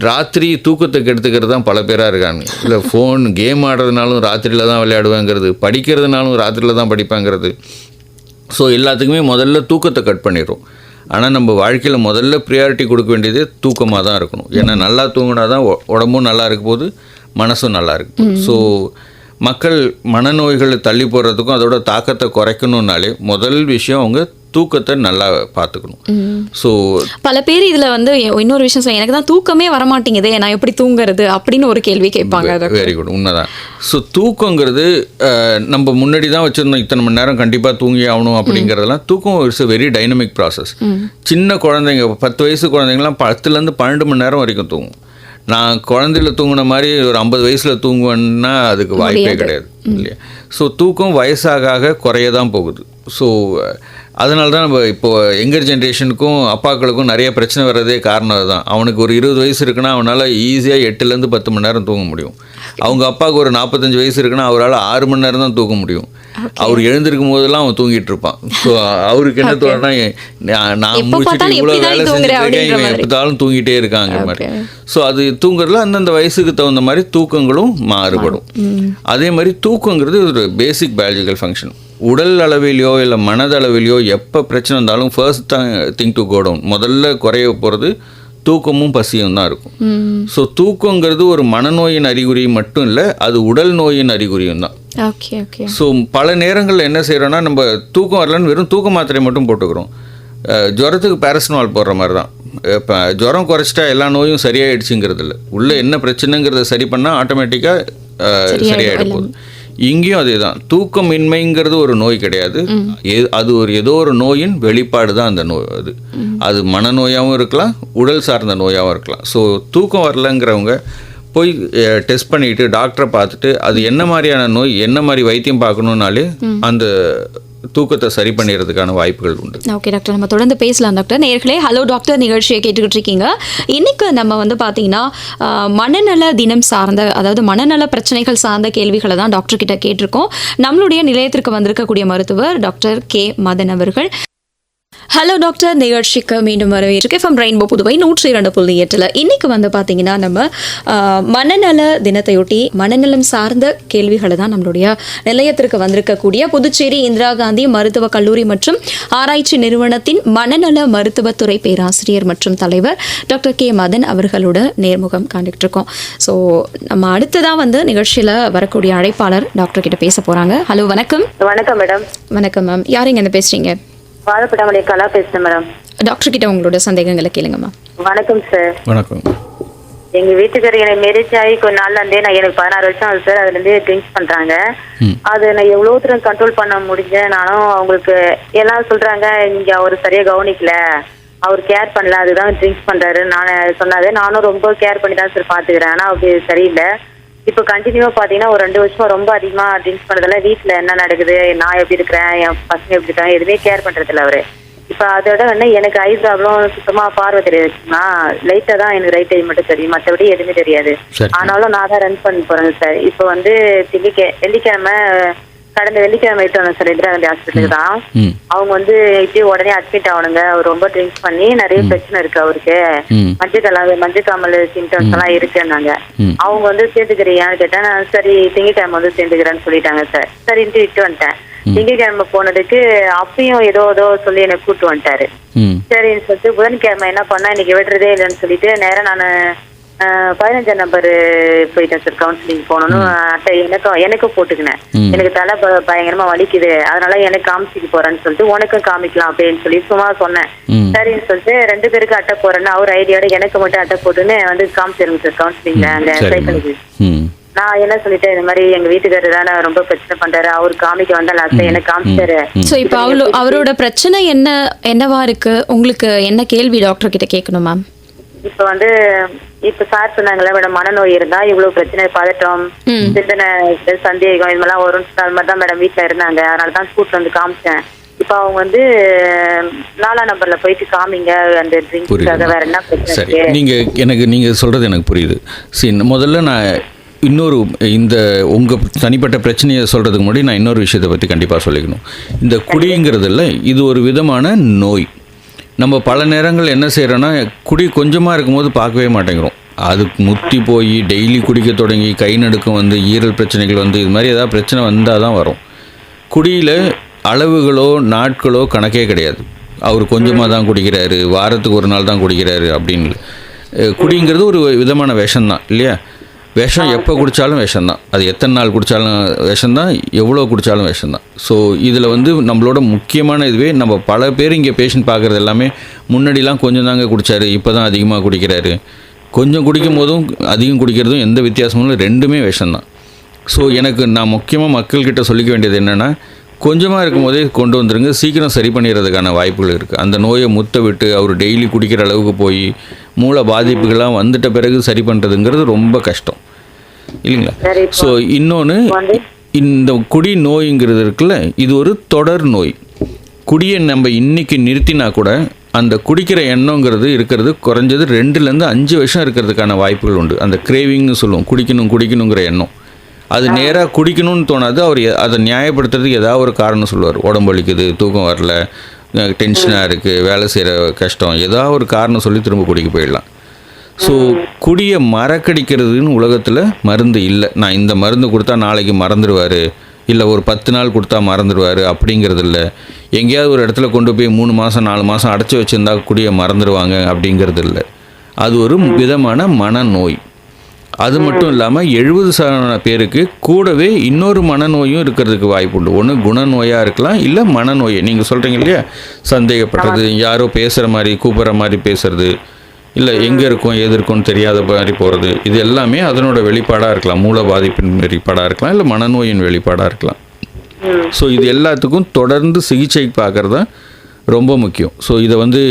ராத்திரி தூக்கத்தை கெடுத்துக்கிறது தான் பல பேராக இருக்காங்க. இல்லை ஃபோன் கேம் ஆடுறதுனாலும் ராத்திரியில் தான் விளையாடுவேங்கிறது, படிக்கிறதுனாலும் ராத்திரியில் தான் படிப்பேங்கிறது. ஸோ எல்லாத்துக்குமே முதல்ல தூக்கத்தை கட் பண்ணிடுறோம். ஆனால் நம்ம வாழ்க்கையில் முதல்ல ப்ரியாரிட்டி கொடுக்க வேண்டியது தூக்கமாக தான் இருக்கணும். ஏன்னா நல்லா தூங்கினா தான் உடம்பும் நல்லா இருக்க போது, மனசும் நல்லா இருக்கு. ஸோ மக்கள் மனநோய்களை தள்ளி போடுறதுக்கும் அதோட தாக்கத்தை குறைக்கணும்னாலே முதல் விஷயம் அவங்க தூக்கத்தை நல்லா பார்த்துக்கணும். ஸோ பல பேர் இதில் வந்து இன்னொரு விஷயம், எனக்கு தான் தூக்கமே வரமாட்டேங்குது, நான் எப்படி தூங்குறது அப்படின்னு ஒரு கேள்வி கேட்பாங்க. வெரி குட், உண்மைதான். ஸோ தூக்கங்கிறது நம்ம முன்னாடி தான் வச்சுருந்தோம், இத்தனை மணி நேரம் கண்டிப்பாக தூங்கி ஆகணும் அப்படிங்கிறதெல்லாம். தூக்கம் it's a very dynamic process. சின்ன குழந்தைங்க 10 வயசு குழந்தைங்கலாம் 10லேருந்து 12 மணி நேரம் வரைக்கும் தூங்கும். நான் குழந்தையில தூங்கின மாதிரி ஒரு 50 வயசில் தூங்குவேன்னா அதுக்கு வாய்ப்பே கிடையாது இல்லையா. ஸோ தூக்கம் வயசாக குறைய தான் போகுது. ஸோ அதனால தான் நம்ம இப்போது யங்கர் ஜென்ரேஷனுக்கும் அப்பாக்களுக்கும் நிறைய பிரச்சனை வர்றதே காரணம் அதுதான். அவனுக்கு ஒரு 20 வயசு இருக்குன்னா அவனால் ஈஸியாக 8லேருந்து 10 மணி நேரம் தூங்க முடியும். அவங்க அப்பாவுக்கு ஒரு 45 வயசு இருக்குன்னா அவரால் 6 மணி நேரம் தான் தூங்க முடியும். அவர் எழுந்திருக்கும் போதெல்லாம் அவன் தூங்கிட்டு இருப்பான். ஸோ அவருக்கு என்ன தோணுன்னா, நான் முடிச்சுட்டு இவ்வளோ வேலை செஞ்சுருக்கேன், இவன் எப்போதாலும் தூங்கிட்டே இருக்காங்கிற மாதிரி. ஸோ அது தூங்குறதுல அந்தந்த வயசுக்கு தகுந்த மாதிரி தூக்கங்களும் மாறுபடும். அதே மாதிரி தூக்கங்கிறது ஒரு பேசிக் பயாலஜிக்கல் ஃபங்க்ஷன். உடல் அளவிலையோ இல்லை மனதளவிலையோ எப்போ பிரச்சனை இருந்தாலும் first thing to go down, முதல்ல குறைய போகிறது தூக்கமும் பசியும் தான் இருக்கும். ஸோ தூக்கங்கிறது ஒரு மனநோயின் அறிகுறி மட்டும் இல்லை, அது உடல் நோயின் அறிகுறியும் தான். ஸோ பல நேரங்களில் என்ன செய்கிறோன்னா, நம்ம தூக்கம் வரலன்னு வெறும் தூக்க மாத்திரை மட்டும் போட்டுக்கிறோம். ஜுரத்துக்கு பேரசிட்டமால் போடுற மாதிரி தான். இப்போ ஜுரம் குறைச்சிட்டா எல்லா நோயும் சரியாயிடுச்சுங்கிறது இல்லை, உள்ளே என்ன பிரச்சனைங்கிறத சரி பண்ணால் ஆட்டோமேட்டிக்காக சரியாயிடும் போகுது. இங்கேயும் அதே தான். தூக்கமின்மைங்கிறது ஒரு நோய் கிடையாது, அது ஏதோ ஒரு நோயின் வெளிப்பாடு தான் அந்த நோய். அது மனநோயாகவும் இருக்கலாம், உடல் சார்ந்த நோயாகவும் இருக்கலாம். ஸோ தூக்கம் வரலங்கிறவங்க போய் டெஸ்ட் பண்ணிட்டு டாக்டரை பார்த்துட்டு அது என்ன மாதிரியான நோய், என்ன மாதிரி வைத்தியம் பார்க்கணுன்னாலே அந்த தூக்கத்தை சரி பண்ணிடுறதுக்கான வாய்ப்புகள் உண்டு. ஓகே டாக்டர், நம்ம தொடர்ந்து பேசலாம் டாக்டர். நேயர்களே, ஹலோ டாக்டர் நிகழ்ச்சியை கேட்டுக்கிட்டு இருக்கீங்க. இன்னைக்கு நம்ம வந்து பார்த்தீங்கன்னா மனநல தினம் சார்ந்த, அதாவது மனநல பிரச்சனைகள் சார்ந்த கேள்விகளை தான் டாக்டர் கிட்ட கேட்டிருக்கோம். நம்மளுடைய நிலையத்திற்கு வந்திருக்கக்கூடிய மருத்துவர் டாக்டர் கே மதன் அவர்கள். ஹலோ டாக்டர் நிகழ்ச்சிக்கு மீண்டும் வரவேற்று FM ரெயின்போ புதுவை 102.8. இன்னைக்கு வந்து பார்த்தீங்கன்னா நம்ம மனநல தினத்தையொட்டி மனநலம் சார்ந்த கேள்விகளை தான் நம்மளுடைய நிலையத்திற்கு வந்திருக்கக்கூடிய புதுச்சேரி இந்திரா காந்தி மருத்துவக் கல்லூரி மற்றும் ஆராய்ச்சி நிறுவனத்தின் மனநல மருத்துவத்துறை பேராசிரியர் மற்றும் தலைவர் டாக்டர் கே மதன் அவர்களோட நேர்முகம் காண்டிட்டு இருக்கோம். ஸோ நம்ம அடுத்ததான் வந்து நிகழ்ச்சியில் வரக்கூடிய அழைப்பாளர் டாக்டர் கிட்ட பேச போகிறாங்க. ஹலோ வணக்கம். வணக்கம் மேடம். வணக்கம் மேம், யாருங்க என்ன பேசுறீங்க? வாழப்பட்டாமலை கலா பேசுறேன் மேடம். டாக்டர் கிட்ட உங்களோட சந்தேகங்களை கேளுங்கம்மா. வணக்கம் சார். வணக்கம். எங்க வீட்டுக்காரர் எனக்கு மேரேஜ் ஆகி கொஞ்ச நாள்ல இருந்தே, நான் எனக்கு 16 வருஷம் ஆகுது சார், அதுல இருந்தே ட்ரிங்க்ஸ் பண்றாங்க. அது நான் எவ்வளவு தூரம் கண்ட்ரோல் பண்ண முடிஞ்சேன். நானும் அவங்களுக்கு எல்லாம் சொல்றாங்க, நீங்க அவர் சரியா கவனிக்கல, அவர் கேர் பண்ணல, அதுதான் ட்ரிங்க்ஸ் பண்றாரு நான் சொன்னாரு. நானும் ரொம்ப கேர் பண்ணி தான் சார் பாத்துக்கிறேன். ஆனா அப்படி சரியில்லை. இப்போ கண்டினியூவா பாத்தீங்கன்னா ஒரு 2 வருஷமா ரொம்ப அதிகமா ட்ரிங்க்ஸ் பண்றதுல வீட்டுல என்ன நடக்குது, நான் எப்படி இருக்கிறேன், என் பசங்க எப்படி இருக்காங்க, எதுவுமே கேர் பண்றது இல்லை அவரு. இப்ப அதோட என்ன, எனக்கு ஐ ப்ராப்ளம், சுத்தமா பார்வை தெரியாதுன்னா லைட்டா தான் எனக்கு ரைட் ஐ மட்டும் தெரியும், மற்றபடி எதுவுமே தெரியாது. ஆனாலும் நான் தான் ரன் பண்ணி போறேங்க சார். இப்போ வந்து வெள்ளிக்கிழமை கடந்த வெள்ளிக்கிழமை இட்டு வந்தேன் சார் இந்திரா காந்தி ஹாஸ்பிட்டலுக்கு தான். அவங்க வந்து இப்படி உடனே அட்மிட் ஆகணுங்க, அவர் ரொம்ப ட்ரிங்க்ஸ் பண்ணி நிறைய பிரச்சனை இருக்கு அவருக்கு, மஞ்சக்காமல் சிம்டம்ஸ் எல்லாம் இருக்குன்னாங்க. அவங்க வந்து சேர்ந்துக்கிறியான்னு கேட்டேன். நான் சரி திங்கக்கிழமை வந்து சேர்ந்துக்கிறேன்னு சொல்லிட்டாங்க சார். சரின்ட்டு இட்டு வந்துட்டேன். திங்கக்கிழமை போனதுக்கு அப்பயும் ஏதோ சொல்லி என்னை கூப்பிட்டு வந்துட்டாரு. சரின்னு சொல்லிட்டு புதன்கிழமை என்ன பண்ணா, இன்னைக்கு விடுறதே இல்லைன்னு சொல்லிட்டு நேரம் நான் 15 நம்பர் போயிட்டேன் சார். கவுன்சிலிங் போகணும்னு அட்டை எனக்கும் போட்டுக்கினேன். எனக்கு தலை பயங்கரமா வலிக்குது, அதனால எனக்கு காமிச்சிக்கு போறேன்னு சொல்லிட்டு உனக்கும் காமிக்கலாம் அப்படின்னு சொல்லி சும்மா சொன்னேன். சரின்னு சொல்லிட்டு 2 பேருக்கு அட்டை போறேன்னு அவர் ஐடியோட எனக்கு மட்டும் அட்டை போட்டுன்னு வந்து காமிச்சிருங்க சார் கவுன்சிலிங்ல அந்த சைக்கிளுக்கு. நான் என்ன சொல்லிட்டேன், இந்த மாதிரி எங்க வீட்டுக்காரர் தானே ரொம்ப பிரச்சனை பண்றாரு, அவரு காமிக்க வந்தா லாஸ்ட் எனக்கு காமிச்சாரு. சோ இப்ப அவரோட பிரச்சனை என்னவா இருக்கு, உங்களுக்கு என்ன கேள்வி டாக்டர் கிட்ட கேட்கணும் மேம்? இப்ப வந்து இப்ப சார் சொன்னாங்களே மேடம், மனநோய் இருந்தா இவ்வளவு பிரச்சனை, பதட்டம், சிந்தனை, சந்தேகம் இது மாதிரிலாம் வரும். அது மாதிரி தான் மேடம் வீட்டுல இருந்தாங்க, அதனாலதான் கூட்டு வந்து காமிச்சேன். இப்ப அவங்க வந்து 4ஆம் நம்பர்ல போயிட்டு காமிங்க அந்த ட்ரிங்க்ஸ்க்காக, வேற என்ன பிரச்சனை? நீங்க சொல்றது எனக்கு புரியுது. சரி, முதல்ல நான் இன்னொரு இந்த உங்கள் தனிப்பட்ட பிரச்சனையை சொல்கிறதுக்கு முன்னாடி நான் இன்னொரு விஷயத்தை பற்றி கண்டிப்பாக சொல்லிக்கணும். இந்த குடிங்கிறதுல இது ஒரு விதமான நோய். நம்ம பல நேரங்கள் என்ன செய்கிறோன்னா, குடி கொஞ்சமாக இருக்கும்போது பார்க்கவே மாட்டேங்கிறோம். அதுக்கு முத்தி போய் டெய்லி குடிக்க தொடங்கி கை நடுக்கம் வந்து ஈரல் பிரச்சனைகள் வந்து இது மாதிரி ஏதாவது பிரச்சனை வந்தால் தான் வரும். குடியில் அளவுகளோ நாட்களோ கணக்கே கிடையாது. அவர் கொஞ்சமாக தான் குடிக்கிறாரு, வாரத்துக்கு ஒரு நாள் தான் குடிக்கிறாரு அப்படின்னு. குடிங்கிறது ஒரு விதமான விஷம்தான் இல்லையா? விஷம் எப்போ குடித்தாலும் விஷம்தான். அது எத்தனை நாள் குடித்தாலும் விஷம்தான், எவ்வளோ குடித்தாலும் விஷம்தான். ஸோ இதில் வந்து நம்மளோட முக்கியமான இதுவே, நம்ம பல பேர் இங்கே பேஷண்ட் பார்க்குறது எல்லாமே முன்னாடிலாம் கொஞ்சம் தாங்க குடித்தாரு, இப்போ தான் அதிகமாக குடிக்கிறாரு. கொஞ்சம் குடிக்கும் போதும் அதிகம் குடிக்கிறதும் எந்த வித்தியாசமும் இல்லை, ரெண்டுமே விஷம்தான். ஸோ நான் முக்கியமாக மக்கள்கிட்ட சொல்லிக்க வேண்டியது என்னென்னா, கொஞ்சமாக இருக்கும் போதே கொண்டு வந்துருங்க, சீக்கிரம் சரி பண்ணிடுறதுக்கான வாய்ப்புகள் இருக்குது. அந்த நோயை முத்த விட்டு அவர் டெய்லி குடிக்கிற அளவுக்கு போய் மூளை பாதிப்புகள்லாம் வந்துட்ட பிறகு சரி பண்ணுறதுங்கிறது ரொம்ப கஷ்டம் இல்லைங்களா? ஸோ இன்னொன்று, இந்த குடி நோய்ங்கிறது இருக்குல்ல, இது ஒரு தொடர் நோய். குடியை நம்ம இன்றைக்கி நிறுத்தினா கூட அந்த குடிக்கிற எண்ணங்கிறது இருக்கிறது குறைஞ்சது 2லேருந்து 5 வருஷம் இருக்கிறதுக்கான வாய்ப்புகள் உண்டு. அந்த கிரேவிங்னு சொல்லுவோம், குடிக்கணுங்கிற எண்ணம். அது நேராக குடிக்கணும்னு தோணாது. அவர் அதை நியாயப்படுத்துறதுக்கு ஏதாவது ஒரு காரணம் சொல்லுவார். உடம்பு வலிக்குது, தூக்கம் வரல, டென்ஷனாக இருக்குது, வேலை செய்கிற கஷ்டம், ஏதாவது ஒரு காரணம் சொல்லி திரும்ப குடிக்க போயிடலாம். ஸோ குடியை மறக்கடிக்கிறதுன்னு உலகத்தில் மருந்து இல்லை. நான் இந்த மருந்து கொடுத்தா நாளைக்கு மறந்துடுவார், இல்லை ஒரு 10 நாள் கொடுத்தா மறந்துடுவார் அப்படிங்கிறது இல்லை. எங்கேயாவது ஒரு இடத்துல கொண்டு போய் 3 மாதம் 4 மாதம் அடைச்சி வச்சுருந்தா குடியை மறந்துடுவாங்க அப்படிங்கிறது இல்லை. அது ஒரு விதமான மனநோய். அது மட்டும் இல்லாமல் 70% பேருக்கு கூடவே இன்னொரு மனநோயும் இருக்கிறதுக்கு வாய்ப்பு உண்டு. ஒன்று குணநோயாக இருக்கலாம், இல்லை மனநோயை நீங்கள் சொல்கிறீங்க இல்லையா, சந்தேகப்படுறது, யாரோ பேசுகிற மாதிரி கூப்பிட்ற மாதிரி பேசுறது, இல்லை எங்கே இருக்கோம் எது இருக்கோன்னு தெரியாத மாதிரி போகிறது, இது எல்லாமே அதனோட வெளிப்பாடாக இருக்கலாம். மூல பாதிப்பின் வெளிப்பாடாக இருக்கலாம், இல்லை மனநோயின் வெளிப்பாடாக இருக்கலாம். ஸோ இது எல்லாத்துக்கும் தொடர்ந்து சிகிச்சை பார்க்குறது தான் ரொம்ப முக்கியம். ஸோ இதை வந்து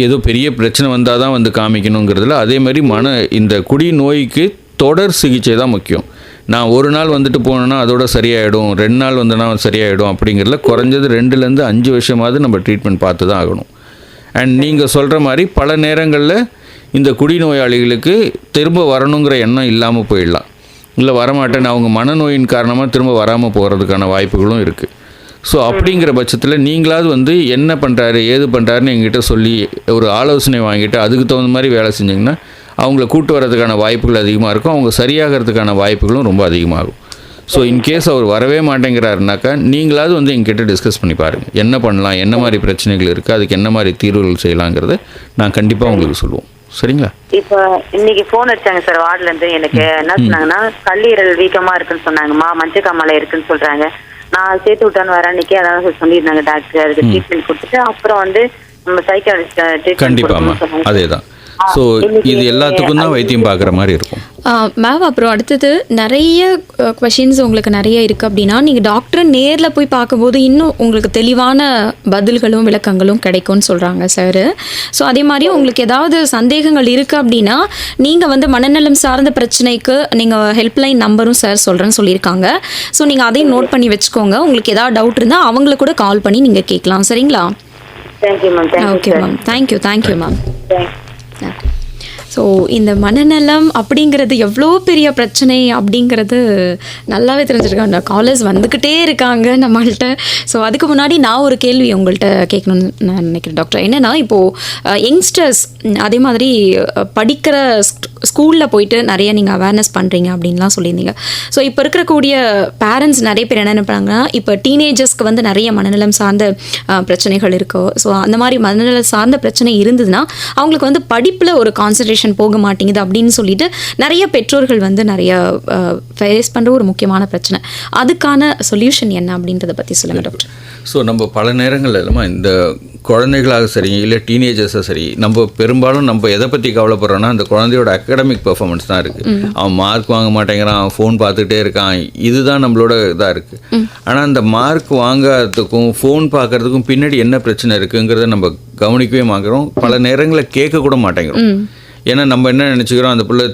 ஏதோ பெரிய பிரச்சனை வந்தால் தான் வந்து காமிக்கணுங்கிறதுல, அதே மாதிரி இந்த குடி நோய்க்கு தொடர் சிகிச்சை தான் முக்கியம். நான் ஒரு நாள் வந்துட்டு போனேன்னா அதோட சரியாயிடும், 2 நாள் வந்தேன்னா சரியாயிடும் அப்படிங்கிறதுல குறைஞ்சது 2லேருந்து 5 வருஷமாவது நம்ம ட்ரீட்மெண்ட் பார்த்து தான் ஆகணும். அண்ட் நீங்கள் சொல்கிற மாதிரி பல நேரங்களில் இந்த குடிநோயாளிகளுக்கு திரும்ப வரணுங்கிற எண்ணம் இல்லாமல் போயிடலாம், இல்லை வரமாட்டேன்னு அவங்க மனநோயின் காரணமாக திரும்ப வராமல் போகிறதுக்கான வாய்ப்புகளும் இருக்குது. ஸோ அப்படிங்கிற பட்சத்தில் நீங்களாவது வந்து என்ன பண்ணுறாரு ஏது பண்ணுறாருன்னு எங்ககிட்ட சொல்லி ஒரு ஆலோசனை வாங்கிட்டு அதுக்கு தகுந்த மாதிரி வேலை செஞ்சிங்கன்னா அவங்கள கூட்டு வரதுக்கான வாய்ப்புகள் அதிகமாக இருக்கும், அவங்க சரியாகிறதுக்கான வாய்ப்புகளும் ரொம்ப அதிகமாகும். ஸோ இன்கேஸ் அவர் வரவே மாட்டேங்கிறாருனாக்கா நீங்களாவது வந்து எங்ககிட்ட டிஸ்கஸ் பண்ணி பாருங்கள், என்ன பண்ணலாம், என்ன மாதிரி பிரச்சனைகள் இருக்குது, அதுக்கு என்ன மாதிரி தீர்வுகள் செய்யலாங்கிறத நான் கண்டிப்பாக உங்களுக்கு சொல்லுவோம். சரிங்களா? இப்போ இன்னைக்கு ஃபோன் அடிச்சாங்க சார் வார்டுல இருந்து. எனக்கு என்ன சொன்னாங்கன்னா, கல்லீரல் வீக்கமா இருக்குன்னு சொன்னாங்கம்மா, மஞ்சக்காமலை இருக்குன்னு சொல்றாங்க. நான் சேர்த்து விட்டான்னு வரேன் அன்னைக்கு, அதான் சொல்லியிருந்தாங்க டாக்டர். அதுக்கு ட்ரீட்மெண்ட் கொடுத்துட்டு அப்புறம் வந்து நம்ம சைக்காலஜிஸ்ட் ட்ரீட்மெண்ட் கண்டிப்பாக அதே தான். ஸோ இது எல்லாத்துக்கும் தான் வைத்தியம் பார்க்குற மாதிரி இருக்கும். மேம் அப்புறம் அடுத்தது நிறைய கொஷின்ஸ் உங்களுக்கு நிறைய இருக்குது அப்படின்னா, நீங்கள் டாக்டரை நேரில் போய் பார்க்கும்போது இன்னும் உங்களுக்கு தெளிவான பதில்களும் விளக்கங்களும் கிடைக்கும்னு சொல்கிறாங்க சார். ஸோ அதே மாதிரி உங்களுக்கு ஏதாவது சந்தேகங்கள் இருக்குது அப்படின்னா நீங்கள் வந்து மனநலம் சார்ந்த பிரச்சனைக்கு நீங்கள் ஹெல்ப்லைன் நம்பரும் சார் சொல்கிறேன்னு சொல்லியிருக்காங்க. ஸோ நீங்கள் அதையும் நோட் பண்ணி வச்சுக்கோங்க. உங்களுக்கு ஏதாவது டவுட் இருந்தால் அவங்கள கூட கால் பண்ணி நீங்கள் கேட்கலாம். சரிங்களா? Thank you ma'am. Okay ma'am, thank you ma'am. So இந்த மனநலம் அப்படிங்கிறது எவ்வளோ பெரிய பிரச்சனை அப்படிங்கிறது நல்லாவே தெரிஞ்சிருக்காங்க. காலர்ஸ் வந்துக்கிட்டே இருக்காங்க நம்மள்கிட்ட. ஸோ அதுக்கு முன்னாடி நான் ஒரு கேள்வி உங்கள்கிட்ட கேட்கணும்னு நான் நினைக்கிறேன் டாக்டர். என்னென்னா, இப்போது யங்ஸ்டர்ஸ் அதே மாதிரி படிக்கிற ஸ்கூலில் போயிட்டு நிறைய நீங்கள் அவேர்னஸ் பண்ணுறீங்க அப்படின்லாம் சொல்லியிருந்தீங்க. ஸோ இப்போ இருக்கக்கூடிய பேரண்ட்ஸ் நிறைய பேர் என்ன நினைப்பாங்கன்னா, இப்போ டீனேஜர்ஸ்க்கு வந்து நிறைய மனநலம் சார்ந்த பிரச்சனைகள் இருக்கோ. ஸோ அந்த மாதிரி மனநலம் சார்ந்த பிரச்சனை இருந்ததுன்னா அவங்களுக்கு வந்து படிப்பில் ஒரு கான்சன்ட்ரேஷன் கான்சன்ட்ரேஷன் போக மாட்டேங்குது அப்படின்னு சொல்லிட்டு நிறைய பெற்றோர்கள் வந்து நிறைய ஃபேஸ் பண்ணுற ஒரு முக்கியமான பிரச்சனை. அதுக்கான சொல்யூஷன் என்ன அப்படின்றத பற்றி சொல்லுங்கள் டாக்டர். ஸோ நம்ம பல நேரங்கள் இல்லாமல் இந்த குழந்தைகளாக சரி இல்லை டீனேஜர்ஸாக சரி, நம்ம பெரும்பாலும் நம்ம எதை பற்றி கவலைப்படுறோன்னா அந்த குழந்தையோட அகாடமிக் பெர்ஃபார்மன்ஸ் தான் இருக்குது. அவன் மார்க் வாங்க மாட்டேங்கிறான், ஃபோன் பார்த்துக்கிட்டே இருக்கான், இதுதான் நம்மளோட இதாக இருக்குது. ஆனால் அந்த மார்க் வாங்காததுக்கும் ஃபோன் பார்க்கறதுக்கும் பின்னாடி என்ன பிரச்சனை இருக்குங்கிறத நம்ம கவனிக்கவே மாட்டேங்கிறோம். பல நேரங்களில் கேட்க கூட மாட்டேங்கிறோம். ஏன்னா நம்ம என்ன நினச்சிக்கிறோம், அந்த பிள்ளை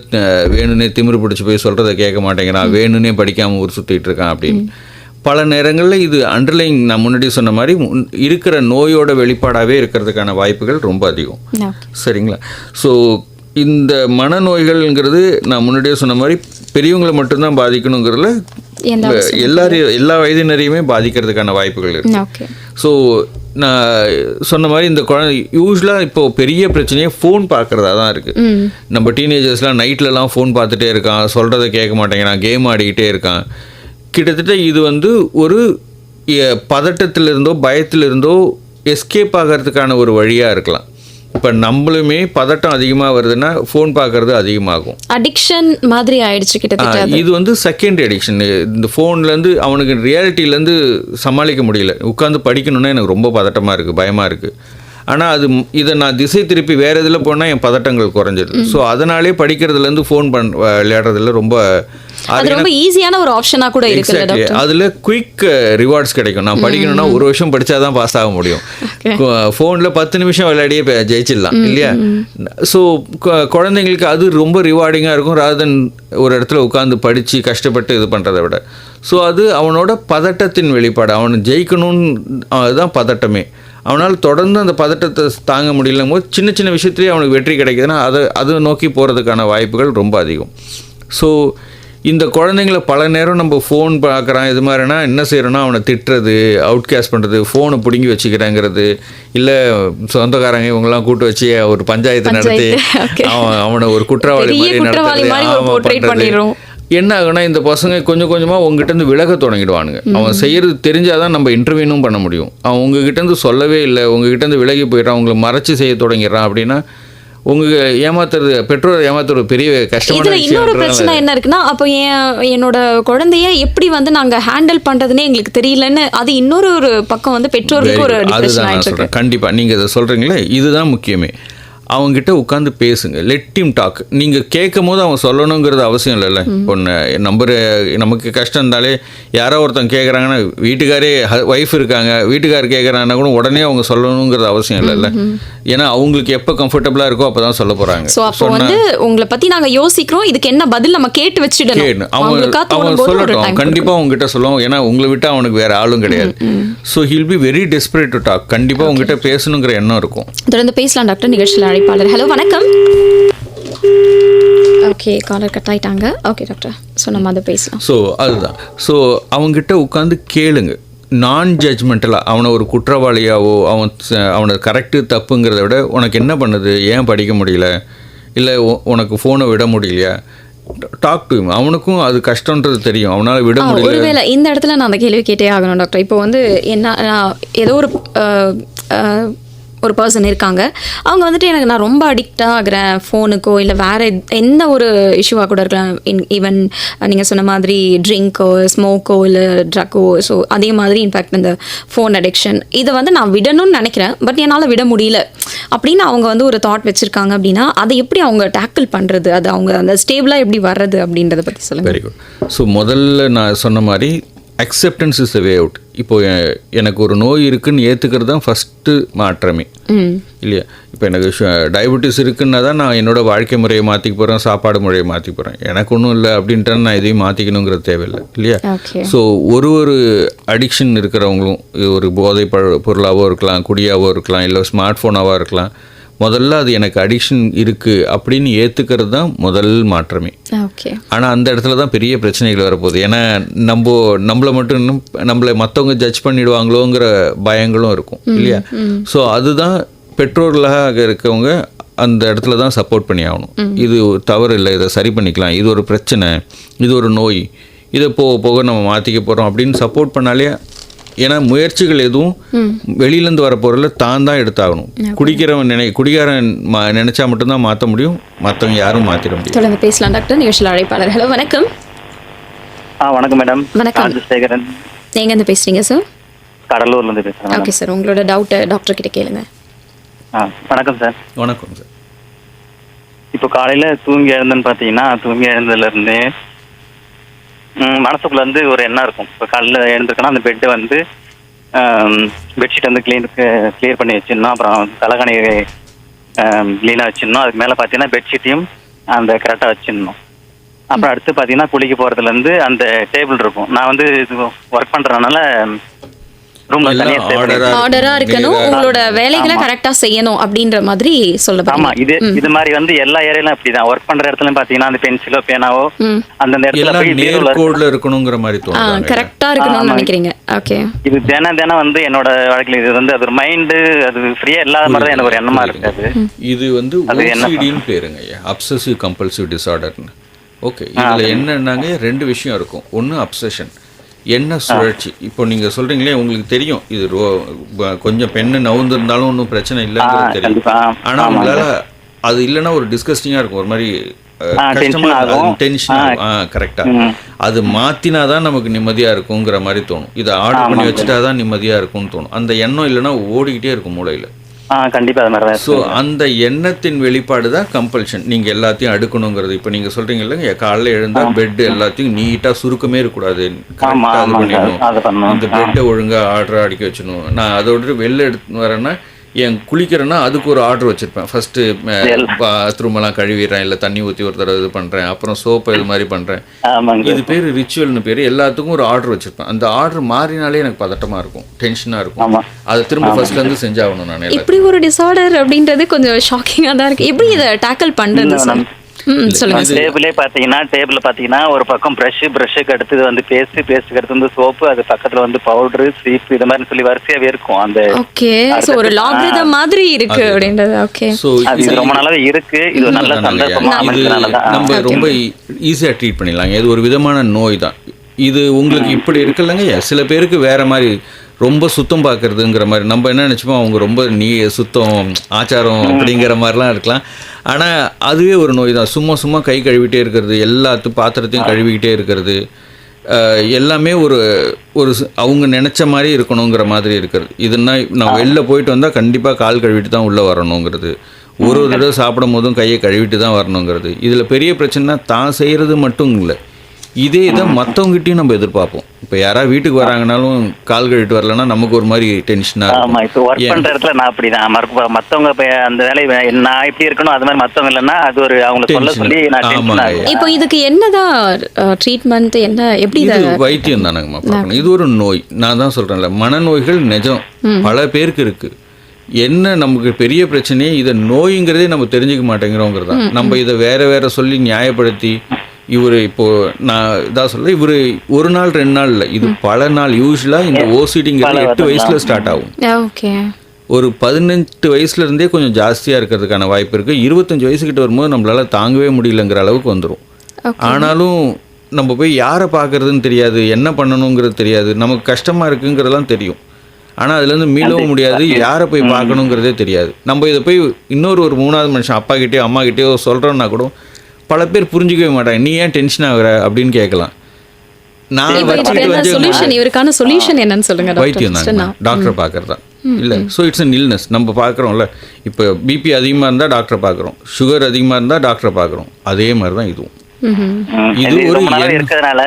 வேணும்னே திமிரு பிடிச்சி போய் சொல்கிறத கேட்க மாட்டேங்கிறான், வேணும்னே படிக்காமல் ஊர் சுற்றிட்டு இருக்கான் அப்படின்னு. பல நேரங்களில் இது அண்டர்லைங் நான் முன்னாடி சொன்ன மாதிரி இருக்கிற நோயோட வெளிப்பாடாகவே இருக்கிறதுக்கான வாய்ப்புகள் ரொம்ப அதிகம். சரிங்களா? ஸோ இந்த மனநோய்கள்ங்கிறது நான் முன்னாடியே சொன்ன மாதிரி பெரியவங்களை மட்டும்தான் பாதிக்கணுங்கிறதுல எல்லா வயதினரையுமே பாதிக்கிறதுக்கான வாய்ப்புகள் இருக்கு. ஸோ நான் சொன்ன மாதிரி இந்த குழந்தை யூஸ்வலாக இப்போது பெரிய பிரச்சனையே ஃபோன் பார்க்குறதா தான் இருக்குது. நம்ம டீனேஜர்ஸ்லாம் நைட்லலாம் ஃபோன் பார்த்துட்டே இருக்கான், சொல்கிறத கேட்க மாட்டேங்கிறான், கேம் ஆடிக்கிட்டே இருக்கான். கிட்டத்தட்ட இது வந்து ஒரு பதட்டத்திலிருந்தோ பயத்திலிருந்தோ எஸ்கேப் ஆகிறதுக்கான ஒரு வழியாக இருக்கலாம். இப்போ நம்மளுமே பதட்டம் அதிகமாக வருதுன்னா ஃபோன் பார்க்கறது அதிகமாகும். அடிக்ஷன் மாதிரி ஆயிடுச்சு கிட்டத்தட்ட. இது வந்து செகண்ட் அடிக்ஷன். இந்த ஃபோன்லேருந்து அவனுக்கு ரியாலிட்டியிலேருந்து சமாளிக்க முடியல. உட்காந்து படிக்கணுன்னா எனக்கு ரொம்ப பதட்டமாக இருக்குது, பயமாக இருக்குது. ஆனால் இதை நான் திசை திருப்பி வேறு இதில் போனால் என் பதட்டங்கள் குறைஞ்சிருது. ஸோ அதனாலே படிக்கிறதுலேருந்து ஃபோன் விளையாடுறதுல ரொம்ப ஈஸியான ஒரு ஆப்ஷனாக கூட இருக்கு. அதில் குயிக் ரிவார்ட்ஸ் கிடைக்கும். நான் படிக்கணும்னா ஒரு வருஷம் படித்தா தான் பாஸ் ஆக முடியும். ஃபோனில் 10 நிமிஷம் விளையாடியே ஜெயிச்சிடலாம் இல்லையா? ஸோ குழந்தைங்களுக்கு அது ரொம்ப ரிவார்டிங்காக இருக்கும் ராதன் ஒரு இடத்துல உட்காந்து படித்து கஷ்டப்பட்டு இது பண்ணுறதை விட. ஸோ அது அவனோட பதட்டத்தின் வெளிப்பாடு. அவனை ஜெயிக்கணும்னு அதுதான் பதட்டமே. அவனால் தொடர்ந்து அந்த பதட்டத்தை தாங்க முடியலும் போது சின்ன சின்ன விஷயத்துலேயே அவனுக்கு வெற்றி கிடைக்குதுன்னா அதை நோக்கி போகிறதுக்கான வாய்ப்புகள் ரொம்ப அதிகம். ஸோ இந்த குழந்தைங்கள பல நேரம் நம்ம ஃபோன் பார்க்குறான் இது மாதிரினா என்ன செய்கிறோன்னா அவனை திட்டுறது, அவுட்காஸ்ட் பண்ணுறது, ஃபோனை பிடுங்கி வச்சுக்கிறாங்கிறது, இல்லை சொந்தக்காரங்க இவங்கெல்லாம் கூட்டு வச்சு ஒரு பஞ்சாயத்து நடத்தி அவனை ஒரு குற்றவாளி மாதிரி நடத்துறது. என்ன ஆகுனா இந்த பசங்க கொஞ்சம் கொஞ்சமாக உங்ககிட்டருந்து விலக தொடங்கிடுவானுங்க. அவன் செய்கிறது தெரிஞ்சாதான் நம்ம இன்டர்வியூனும் பண்ண முடியும். அவன் உங்ககிட்டருந்து சொல்லவே இல்லை, உங்ககிட்டருந்து விலகி போயிட்டான், அவங்களை மறைச்சி செய்ய தொடங்கிடுறான். அப்படின்னா உங்களுக்கு ஏமாத்துறது, பெற்றோர் ஏமாத்துறது பெரிய கஷ்டமான. இன்னொரு பிரச்சனை என்ன இருக்குன்னா, அப்போ என்னோட குழந்தைய எப்படி வந்து நாங்கள் ஹேண்டில் பண்ணுறதுன்னே எங்களுக்கு தெரியலன்னு அது இன்னொரு ஒரு பக்கம் வந்து பெற்றோருக்கு ஒரு அதுதான் நான் சொல்கிறேன். கண்டிப்பாக நீங்கள் இதை சொல்கிறீங்களே, இதுதான் முக்கியமே. அவங்ககிட்ட உட்காந்து பேசுங்க, லெட் ஹிம் டாக். நீங்கள் கேட்கும் போது அவன் சொல்லணுங்கிறது அவசியம் இல்லைல்ல. பொண்ணு நமக்கு கஷ்டம் இருந்தாலே யாரோ ஒருத்தன் கேட்குறாங்கன்னா, வீட்டுக்காரே ஒய்ஃப் இருக்காங்க, வீட்டுக்காரர் கேட்குறாங்கன்னா கூட உடனே அவங்க சொல்லணுங்கிறது அவசியம் இல்லைல்ல. ஏன்னா அவங்களுக்கு எப்போ கம்ஃபர்டபுளாக இருக்கோ அப்போ தான் சொல்ல போகிறாங்க. ஸோ அப்போ வந்து உங்களை பற்றி நாங்கள் யோசிக்கிறோம், இதுக்கு என்ன பதில் நம்ம கேட்டு வச்சுடணும். அவன் சொல்லட்டும், கண்டிப்பாக அவங்ககிட்ட சொல்லுவோம். ஏன்னா உங்களை விட்டு அவனுக்கு வேறு ஆளும் கிடையாது. So he'll be very desperate to talk. கண்டிப்பாக உங்ககிட்ட பேசணுங்கிற எண்ணம் இருக்கும். தொடர்ந்து பேசலாம் டாக்டர். நிகழ்ச்சியில் அழைப்பாளர். ஹலோ வணக்கம். ஓகே, காலர் கட் ஆயிட்டாங்க. ஓகே டாக்டர், ஸோ நம்ம அதை பேசலாம். ஸோ அதுதான். ஸோ அவங்ககிட்ட உட்காந்து கேளுங்க, நான் ஜட்ஜ்மெண்டலாக. அவனை ஒரு குற்றவாளியாவோ அவனை கரெக்டு தப்புங்கிறத விட உனக்கு என்ன பண்ணுது, ஏன் படிக்க முடியல, இல்லை உனக்கு ஃபோனை விட முடியலையா, டாக் டு ஹிம். அவனுக்கும் அது கஷ்டன்றது தெரியும், அவனால் விட முடியல. ஒருவேளை இந்த இடத்துல நான் அந்த கேள்வி கேட்டே ஆகணும் டாக்டர். இப்போ வந்து என்ன, ஏதோ ஒரு பர்சன் இருக்காங்க, அவங்க வந்துட்டு எனக்கு நான் ரொம்ப அடிக்டாக ஆகிறேன் ஃபோனுக்கோ இல்லை வேறு எந்த ஒரு இஷ்யூவாக கூட இருக்கலாம். ஈவன் நீங்கள் சொன்ன மாதிரி ட்ரிங்க்கோ ஸ்மோக்கோ இல்லை ட்ரக்கோ. ஸோ அதே மாதிரி இன்ஃபேக்ட் இந்த ஃபோன் அடிக்ஷன் இதை வந்து நான் விடணும்னு நினைக்கிறேன், பட் என்னால் விட முடியல அப்படின்னு அவங்க வந்து ஒரு தாட் வச்சுருக்காங்க. அப்படின்னா அதை எப்படி அவங்க டேக்கிள் பண்ணுறது, அது அவங்க அந்த ஸ்டேபிளாக எப்படி வர்றது அப்படின்றத பற்றி சொல்லுங்கள். Very good. ஸோ முதல்ல நான் சொன்ன மாதிரி acceptance is the way out. இப்போது எனக்கு ஒரு நோய் இருக்குதுன்னு ஏற்றுக்கிறது தான் ஃபஸ்ட்டு மாற்றமே இல்லையா? இப்போ எனக்கு டயபெட்டிஸ் இருக்குன்னா தான் நான் என்னோடய வாழ்க்கை முறையை மாற்றிக்க போகிறேன், சாப்பாடு முறையை மாற்றிக்க போகிறேன். எனக்கு ஒன்றும் இல்லை அப்படின்ட்டு நான் எதையும் மாற்றிக்கணுங்கிறது தேவையில்லை இல்லையா? ஸோ ஒரு அடிக்ஷன் இருக்கிறவங்களும் ஒரு போதை பொருளாகவோ இருக்கலாம், குடியாவோ இருக்கலாம், இல்லை ஸ்மார்ட் ஃபோனாவோ இருக்கலாம், முதல்ல அது எனக்கு அடிக்ஷன் இருக்குது அப்படின்னு ஏற்றுக்கிறது தான் முதல் மாற்றமே. ஆனால் அந்த இடத்துல தான் பெரிய பிரச்சனைகள் வரப்போகுது. ஏன்னா நம்மளை மட்டும் நம்மளை மற்றவங்க ஜட்ஜ் பண்ணிடுவாங்களோங்கிற பயங்களும் இருக்கும் இல்லையா? ஸோ அதுதான் பெற்றோர்களாக இருக்கவங்க அந்த இடத்துல தான் சப்போர்ட் பண்ணி ஆகணும். இது தவறு இல்லை, இதை சரி பண்ணிக்கலாம், இது ஒரு பிரச்சனை, இது ஒரு நோய், இதை போக போக நம்ம மாற்றிக்க போகிறோம் அப்படின்னு சப்போர்ட் பண்ணாலே ஏன்னா முயற்சிகள் எதுவும் வெளியிலேருந்து வர பொருளை தான் எடுத்தாகணும். குடிகாரன் நினைச்சா மட்டும்தான் மாற்ற முடியும், மற்றவங்க யாரும் மாற்றிட முடியும். தொடர்ந்து பேசலாம் டாக்டர். நிகழ்ச்சியில் அழைப்பாளர். ஹலோ வணக்கம். வணக்கம் மேடம். வணக்கம். ராஜசேகரன். நீங்க இருந்து பேசுறீங்க சார்? கடலூர்ல இருந்து பேசுறேன். ஓகே சார், உங்களோட டவுட் டாக்டர் கிட்ட கேளுங்க. வணக்கம் சார். வணக்கம் சார். இப்போ காலையில தூங்கி எழுந்தேன்னு பார்த்தீங்கன்னா, தூங்கி எழுந்ததுல இருந்து மனசுக்குள்ள வந்து ஒரு எண்ணம் இருக்கும். இப்போ காலையில் எழுந்திருக்கேன்னா அந்த பெட்டு வந்து பெட்ஷீட் வந்து கிளியர் பண்ணி வச்சிடணும், அப்புறம் தலைகாணி க்ளீனாக வச்சிடணும். அதுக்கு மேலே பார்த்தீங்கன்னா பெட்ஷீட்டையும் அந்த கரெக்டாக வச்சிடணும். அப்புறம் அடுத்து பார்த்தீங்கன்னா குளிக்க போகிறதுலேருந்து அந்த டேபிள் இருக்கும். நான் வந்து இது ஒர்க் பண்ணுறதுனால ஆர்டரா இருக்கணும், உங்களோட வேலைகளை கரெக்டா செய்யணும் அப்படின்ற மாதிரி சொல்ல. ஆமா, இது மாதிரி வந்து எல்லா ஏரியாலும் அப்படிதான். ஒர்க் பண்ற இடத்துல பாத்தீங்கன்னா அந்த பென்சிலோ பேனாவோ அந்த இடத்துல போய் நேர்கோட்ல இருக்கணும்ங்கற மாதிரி தோணும். கரெக்டா இருக்கணும்னு நினைக்கிறீங்க. ஓகே, இது தினம் வந்து என்னோட வாழ்க்கையில இது வந்து அது மைண்ட் அது ஃப்ரீயா இல்லாத மாதிரி தான் எனக்கு ஒரு எண்ணமா இருக்கு. இது வந்து OCDன்னு பேருங்க, அப்சசிவ் கம்பல்சிவ் டிசார்டர்னு. ஓகே, இதுல என்னன்னாங்க 2 விஷயம் இருக்கும். ஒன்னு அப்சஷன், என்ன சுழற்சி. இப்போ நீங்கள் சொல்கிறீங்களே, உங்களுக்கு தெரியும் இது கொஞ்சம் பெண்ணு நவுந்திருந்தாலும் ஒன்றும் பிரச்சனை இல்லைங்கிறது தெரியும். ஆனால் உங்களால் அது இல்லைன்னா ஒரு டிஸ்கஸ்டிங்காக இருக்கும், ஒரு மாதிரி கஷ்டமாக, டென்ஷன் ஆகும். கரெக்டாக அது மாற்றினா தான் நமக்கு நிம்மதியாக இருக்குங்கிற மாதிரி தோணும். இதை ஆர்டர் பண்ணி வச்சுட்டா தான் நிம்மதியாக இருக்கும்னு தோணும். அந்த எண்ணம் இல்லைன்னா ஓடிக்கிட்டே இருக்கும் மூளையில். ஸோ அந்த எண்ணத்தின் வெளிப்பாடு தான் கம்பல்ஷன். நீங்கள் எல்லாத்தையும் அடுக்கணுங்கிறது. இப்போ நீங்கள் சொல்கிறீங்க இல்லைங்க, காலையில் எழுந்தால் பெட் எல்லாத்தையும் நீட்டாக சுருக்கமே இருக்கக்கூடாது, கரெக்டாக அது பண்ணிடணும், அந்த பெட்டை ஒழுங்காக ஆர்டராக அடிக்க வச்சிடணும். நான் அதோட வெளில எடுத்து வரேன்னா குளிக்கிறேன்னா அதுக்கு ஒரு ஆர்டர் வச்சுருப்பேன். ஃபஸ்ட்டு பாத்ரூமெல்லாம் கழுவிடுறேன், இல்லை தண்ணி ஊற்றி ஒரு தடவை இது பண்ணுறேன், அப்புறம் சோப்பை இது மாதிரி பண்ணுறேன். இது பேர் ரிச்சுவல்னு பேர். எல்லாத்துக்கும் ஒரு ஆர்டர் வச்சுருப்பேன். அந்த ஆர்டர் மாறினாலே எனக்கு பதட்டமாக இருக்கும், டென்ஷனாக இருக்கும். அதை திரும்ப ஃபர்ஸ்ட்லேருந்து செஞ்சாகணும். நான் இப்படி ஒரு டிசார்டர் அப்படின்றது கொஞ்சம் ஷாக்கிங்காக தான் இருக்குது. எப்படி இதை டேக்கிள் பண்ணுறது சார்? டேபிளே பாத்தீங்கன்னா ஒரு பக்கம் பிரஷ்ஷுக்கு அடுத்தது வந்து பேஸ்ட்டுக்கு அடுத்து வந்து சோப்பு, அது பக்கத்துல வந்து பவுடரு, சீப்பு, இது மாதிரி சொல்லி வரிசையாவே இருக்கும். அந்த ஓகே, சோ ஒரு லாகிரிதம் மாதிரி இருக்கு அப்படின்றது. ஓகே, அது ரொம்ப நாளாவே இருக்கு. இது நல்ல சந்தர்ப்பமா நம்ம ரொம்ப ஈஸியா ட்ரீட் பண்ணிடலாம். இது ஒரு விதமான நோய் தான். இது உங்களுக்கு இப்படி இருக்குல்லங்க, சில பேருக்கு வேற மாதிரி ரொம்ப சுத்தம் பார்க்கறதுங்கிற மாதிரி நம்ம என்ன நினச்சோமோ, அவங்க ரொம்ப சுத்தம் ஆச்சாரம் அப்படிங்கிற மாதிரிலாம் இருக்கலாம். ஆனால் அதுவே ஒரு நோய் தான். சும்மா கை கழுவிட்டே இருக்கிறது, பாத்திரத்தையும் கழுவிக்கிட்டே இருக்கிறது, எல்லாமே ஒரு அவங்க நினச்ச மாதிரி இருக்கணுங்கிற மாதிரி இருக்கிறது. இதுனா நான் வெளில போயிட்டு வந்தால் கண்டிப்பாக கால் கழுவிட்டு தான் உள்ளே வரணுங்கிறது, ஒரு தடவை சாப்பிடும் போதும் கையை கழுவிட்டு தான் வரணுங்கிறது. இதில் பெரிய பிரச்சனைனா தான் செய்கிறது மட்டும் இல்லை, இதே தான் மற்றவங்ககிட்டையும் நம்ம எதிர்பார்ப்போம். இப்போ யாராவது வீட்டுக்கு வராங்கனாலும் கால் கழுவிட்டு வரலன்னா நமக்கு ஒரு மாதிரி டென்ஷனாக இருக்கும். இப்போ ஒர்க் பண்ணுற இடத்துல நான் அப்படிதான் மற்றவங்க அந்த வேலையை நான் இப்படி இருக்கணும், அது மாதிரி மற்றவங்க இல்லைன்னா அது ஒரு அவங்களை சொல்ல சொல்லி நான். இப்போ இதுக்கு என்னதான் ட்ரீட்மெண்ட், என்ன எப்படி? வைத்தியம் தானங்கம்மா பார்க்கணும். இது ஒரு நோய். நான் தான் சொல்கிறேன்ல, மனநோய்கள் நிஜம் பல பேருக்கு இருக்குது. என்ன நமக்கு பெரிய பிரச்சனையே இதை நோய்ங்கிறதே நம்ம தெரிஞ்சுக்க மாட்டேங்கிறோங்கிறது தான். நம்ம இதை வேற சொல்லி நியாயப்படுத்தி இவர் இப்போது நான் இதாக சொல்ல, இவர் ஒரு நாள் 2 நாள் இல்லை, இது பல நாள். யூஸ்வலாக இந்த ஓசிடிங்கிறது 8 வயசில் ஸ்டார்ட் ஆகும். ஓகே, ஒரு 18 வயசுலேருந்தே கொஞ்சம் ஜாஸ்தியாக இருக்கிறதுக்கான வாய்ப்பு இருக்குது. 25 வயசுக்கிட்ட வரும்போது நம்மளால் தாங்கவே முடியலங்கிற அளவுக்கு வந்துடும். ஆனாலும் நம்ம போய் யாரை பார்க்குறதுன்னு தெரியாது, என்ன பண்ணணுங்கிறது தெரியாது, நமக்கு கஷ்டமாக இருக்குங்கிறதெல்லாம் தெரியும். ஆனால் அதுலேருந்து மீளவும் முடியாது, யாரை போய் பார்க்கணுங்கிறதே தெரியாது. நம்ம இதை போய் ஒரு 3வது மனுஷன் அப்பா கிட்டேயோ அம்மா கிட்டேயோ சொல்கிறோன்னா கூட பல பேர் புரிஞ்சிக்கவே மாட்டாங்க. நீ ஏன் டென்ஷன் ஆகுற அப்படின்னு கேட்கலாம். நான் இவருக்கான சொல்யூஷன் என்னன்னு சொல்லுங்க. வைத்தியம் தான், டாக்டரை பார்க்கறது தான். இல்லை, ஸோ இட்ஸ் அன் இல்னஸ். நம்ம பார்க்குறோம்ல, இப்போ பிபி அதிகமாக இருந்தால் டாக்டரை பார்க்குறோம், சுகர் அதிகமாக இருந்தால் டாக்டரை பார்க்குறோம். அதே மாதிரி தான் இதுவும். இது ஒரு இருக்கிறதுனால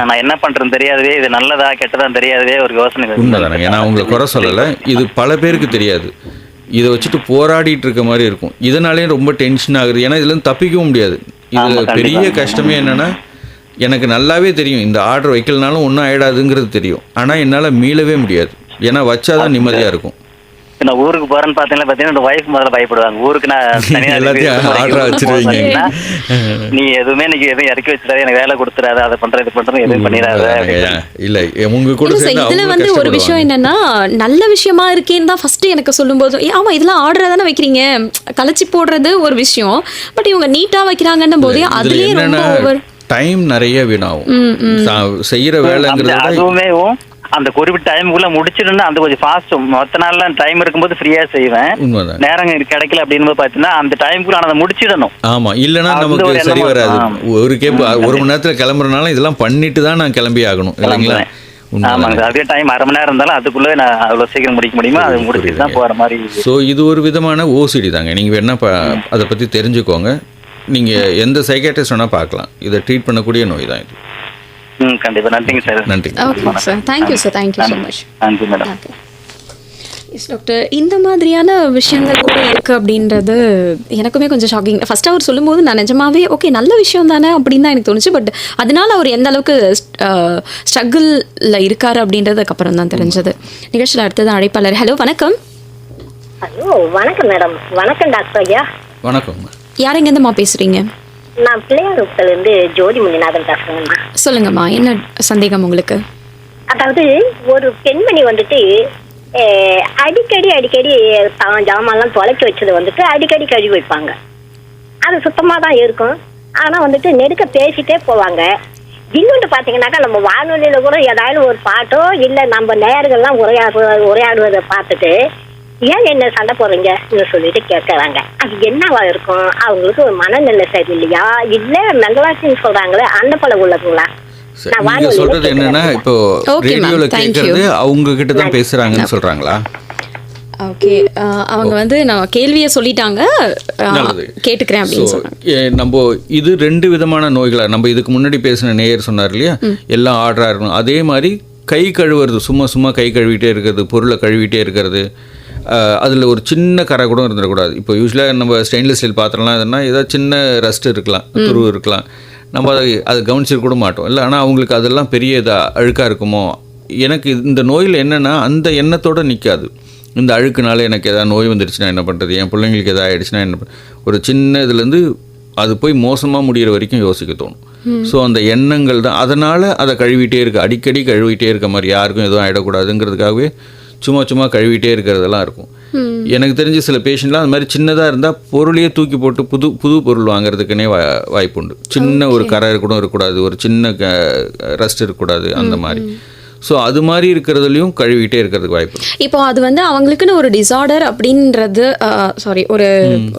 நான் என்ன பண்றேன்னு தெரியாதவே, இது நல்லதா கெட்டதா தெரியாதவே ஒரு யோசனை. உண்மைதானே, ஏன்னா அவங்களை குறை சொல்லலை, இது பல பேருக்கு தெரியாது. இதை வச்சுட்டு போராடிட்டு இருக்க மாதிரி இருக்கும். இதனாலே ரொம்ப டென்ஷன் ஆகுது. ஏன்னா இதுலேருந்து தப்பிக்கவும் முடியாது. இதில் பெரிய கஷ்டமே என்னென்னா, எனக்கு நல்லாவே தெரியும் இந்த ஆர்டர் வைக்கலனாலும் ஒன்றும் ஆகிடாதுங்கிறது தெரியும். ஆனால் என்னால் மீளவே முடியாது. ஏன்னா வச்சாதான் நிம்மதியாக இருக்கும். நான் ஊருக்கு போறேன்னு பார்த்தீங்கன்னா ஒய்ஃப் முதல்ல பயப்படுவாங்க. ஊருக்கு நான் நீ எதுவுமே எனக்கு எதுவும் இறக்கி வச்சிடாது, எனக்கு வேலை கொடுத்துறாது, அதை பண்றது இது பண்றது எதுவும் பண்ணிடாது. இல்லை உங்க கூட இதுல வந்து ஒரு விஷயம் என்னன்னா, நல்ல விஷயமா இருக்கேன்னு தான் ஃபர்ஸ்ட் எனக்கு சொல்லும் போது, ஆமா இதெல்லாம் ஆர்டரா தானே வைக்கிறீங்க, கலைச்சி போடுறது ஒரு விஷயம். பட் இவங்க நீட்டா வைக்கிறாங்கன்னும் போதே அதுலயே ரொம்ப ஓவர் டைம் நிறைய வீணாகும். செய்யற வேலைங்கிறது அந்த குறிப்பிட்ட டைமுக்குள்ள முடிச்சிடுன்னு அந்த கொஞ்சம் ஃபாஸ்ட் மொத்த நாள்ல டைம் இருக்கும்போது ஃப்ரீயா செய்வேன். உண்மைதான். நேரம் கிடைக்கல அப்படின்னு பாத்தீங்கன்னா அந்த டைமுக்குள்ள அதை முடிச்சிடணும். ஆமா, இல்லைன்னா அது நமக்கு ஒரு சரி எண்ணமா வராது. இருக்கும். ஒரு ஒரு மணி நேரத்துல கிளம்புறதுனால இதெல்லாம் பண்ணிட்டு தான் நான் கிளம்பி ஆகணும் இல்லைங்களா? ஆமாங்க சார். அதே டைம் அரை மணி நேரம் இருந்தாலும் அதுக்குள்ள நான் அவ்வளவு சீக்கிரம் முடிக்க முடியுமா அதை முடிச்சுட்டு தான் போற மாதிரி. ஸோ இது ஒரு விதமான ஓசிடி தாங்க. நீங்கள் வேணா அதை பற்றி தெரிஞ்சுக்கோங்க. நீங்கள் எந்த சைக்காட்ரிஸ்ட் வேணால் பார்க்கலாம். இதை ட்ரீட் பண்ணக்கூடிய நோய் தான் இது. கண்டிப்பா. நன்றிங்க சார். நன்றி. Okay sir, thank you sir, thank you so much. நன்றி மேடம். ஓகே எஸ் டாக்டர், இந்த மாதிரியான விஷயங்கள் கூட இருக்குது அப்படின்றது எனக்குமே கொஞ்சம் ஷாக்கிங். ஃபர்ஸ்ட் அவர் சொல்லும்போது நான் நிஜமாவே ஓகே நல்ல விஷயம் தானே அப்படின்னு தான் எனக்கு தோணுச்சு. பட் அதனால அவர் எந்த அளவுக்கு ஸ்ட்ரகிளில் இருக்காரு அப்படின்றதுக்கு அப்புறம் தான் தெரிஞ்சது. நிகழ்ச்சியில் அடுத்தது அழைப்பாளர். ஹலோ, வணக்கம். ஹலோ, வணக்கம் மேடம். வணக்கம் டாக்டர் ஐயா. வணக்கம். யார் எங்கேருந்துமா பேசுகிறீங்க? நான் பிள்ளையார்புரத்துலேருந்து ஜோதி முனிநாதன் பேசுகிறேங்கம்மா. சொல்லுங்கம்மா, என்ன சந்தேகம் உங்களுக்கு? அதாவது ஒரு பெண்மணி வந்துட்டு அடிக்கடி தான் ஜாமான்லாம் தொலைச்சி வச்சது வந்துட்டு அடிக்கடி கழுவி வைப்பாங்க. அது சுத்தமாக தான் இருக்கும். ஆனால் வந்துட்டு நெருக்க பேசிட்டே போவாங்க. இன்னொன்று பார்த்தீங்கன்னாக்கா நம்ம வானொலியில் கூட ஏதாவது ஒரு பாட்டோ இல்லை நம்ம நேயர்கள்லாம் உரையாடுவதை பார்த்துட்டு ஏன் என்ன சண்டை போடுறீங்கன்னு சொல்லிட்டு கேட்கறாங்க. அது என்னவா இருக்கும்? அவங்களுக்கு ஒரு மனநிலை சரியில்லையா, இல்லை மெங்கலாசின்னு சொல்றாங்களே அந்த போல உள்ளதுங்களா? நீங்க சொல்றது என்னன்னா இப்போ ரேடியோல கேக்குறது அவங்க கிட்ட தான் பேசுறாங்கன்னு சொல்றாங்களா? ஓகே, அவங்க வந்து நான் கேள்வியை சொல்லிட்டாங்க, கேட்டுக்கிறேன் அப்படின்னு சொன்னாங்க. நம்ம இது ரெண்டு விதமான நோய்களா, நம்ம இதுக்கு முன்னாடி பேசின நேயர் சொன்னார் இல்லையா, எல்லாம் ஆர்டரா இருக்கணும். அதே மாதிரி கை கழுவுறது, சும்மா கை கழுவிட்டே இருக்கிறது, பொருளை கழுவிட்டே இருக்கிறது, அதில் ஒரு சின்ன கரை கூட இருந்துடக்கூடாது. இப்போ யூஸ்வலாக நம்ம ஸ்டெயின்லெஸ் ஸ்டீல் பாத்திரம்லாம் எதுனா ஏதாவது சின்ன ரஸ்ட் இருக்கலாம், துருவு இருக்கலாம், நம்ம அதை கவனிச்சிருக்க கூட மாட்டோம் இல்லை. ஆனால் அவங்களுக்கு அதெல்லாம் பெரிய அழுக்காக இருக்குமோ. எனக்கு இந்த நோயில் என்னென்னா அந்த எண்ணத்தோடு நிற்காது. இந்த அழுக்குனால எனக்கு எதாவது நோய் வந்துடுச்சுன்னா என்ன பண்ணுறது, என் பிள்ளைங்களுக்கு எதாவது ஆகிடுச்சுன்னா என்ன ஒரு சின்ன இதுலேருந்து அது போய் மோசமாக முடிகிற வரைக்கும் யோசிக்க தோணும். ஸோ அந்த எண்ணங்கள் தான். அதனால் அதை கழுவிட்டே அடிக்கடி கழுவிட்டே இருக்க மாதிரி, யாருக்கும் எதுவும் ஆகிடக்கூடாதுங்கிறதுக்காகவே சும்மா கழுவிட்டே இருக்கிறதெல்லாம் இருக்கும். எனக்கு தெரிஞ்ச சில பேஷண்ட்லாம் அது மாதிரி சின்னதாக இருந்தால் பொருளையே தூக்கி போட்டு புது பொருள் வாங்குறதுக்குன்னே வாய்ப்பு உண்டு. சின்ன ஒரு கரை கூட இருக்கக்கூடாது, ஒரு சின்ன ரஸ்ட் இருக்கக்கூடாது, அந்த மாதிரி. ஸோ அது மாதிரி இருக்கிறதுலையும் கழுவிட்டே இருக்கிறதுக்கு வாய்ப்பு. இப்போ அது வந்து அவங்களுக்குன்னு ஒரு டிசார்டர் அப்படின்றது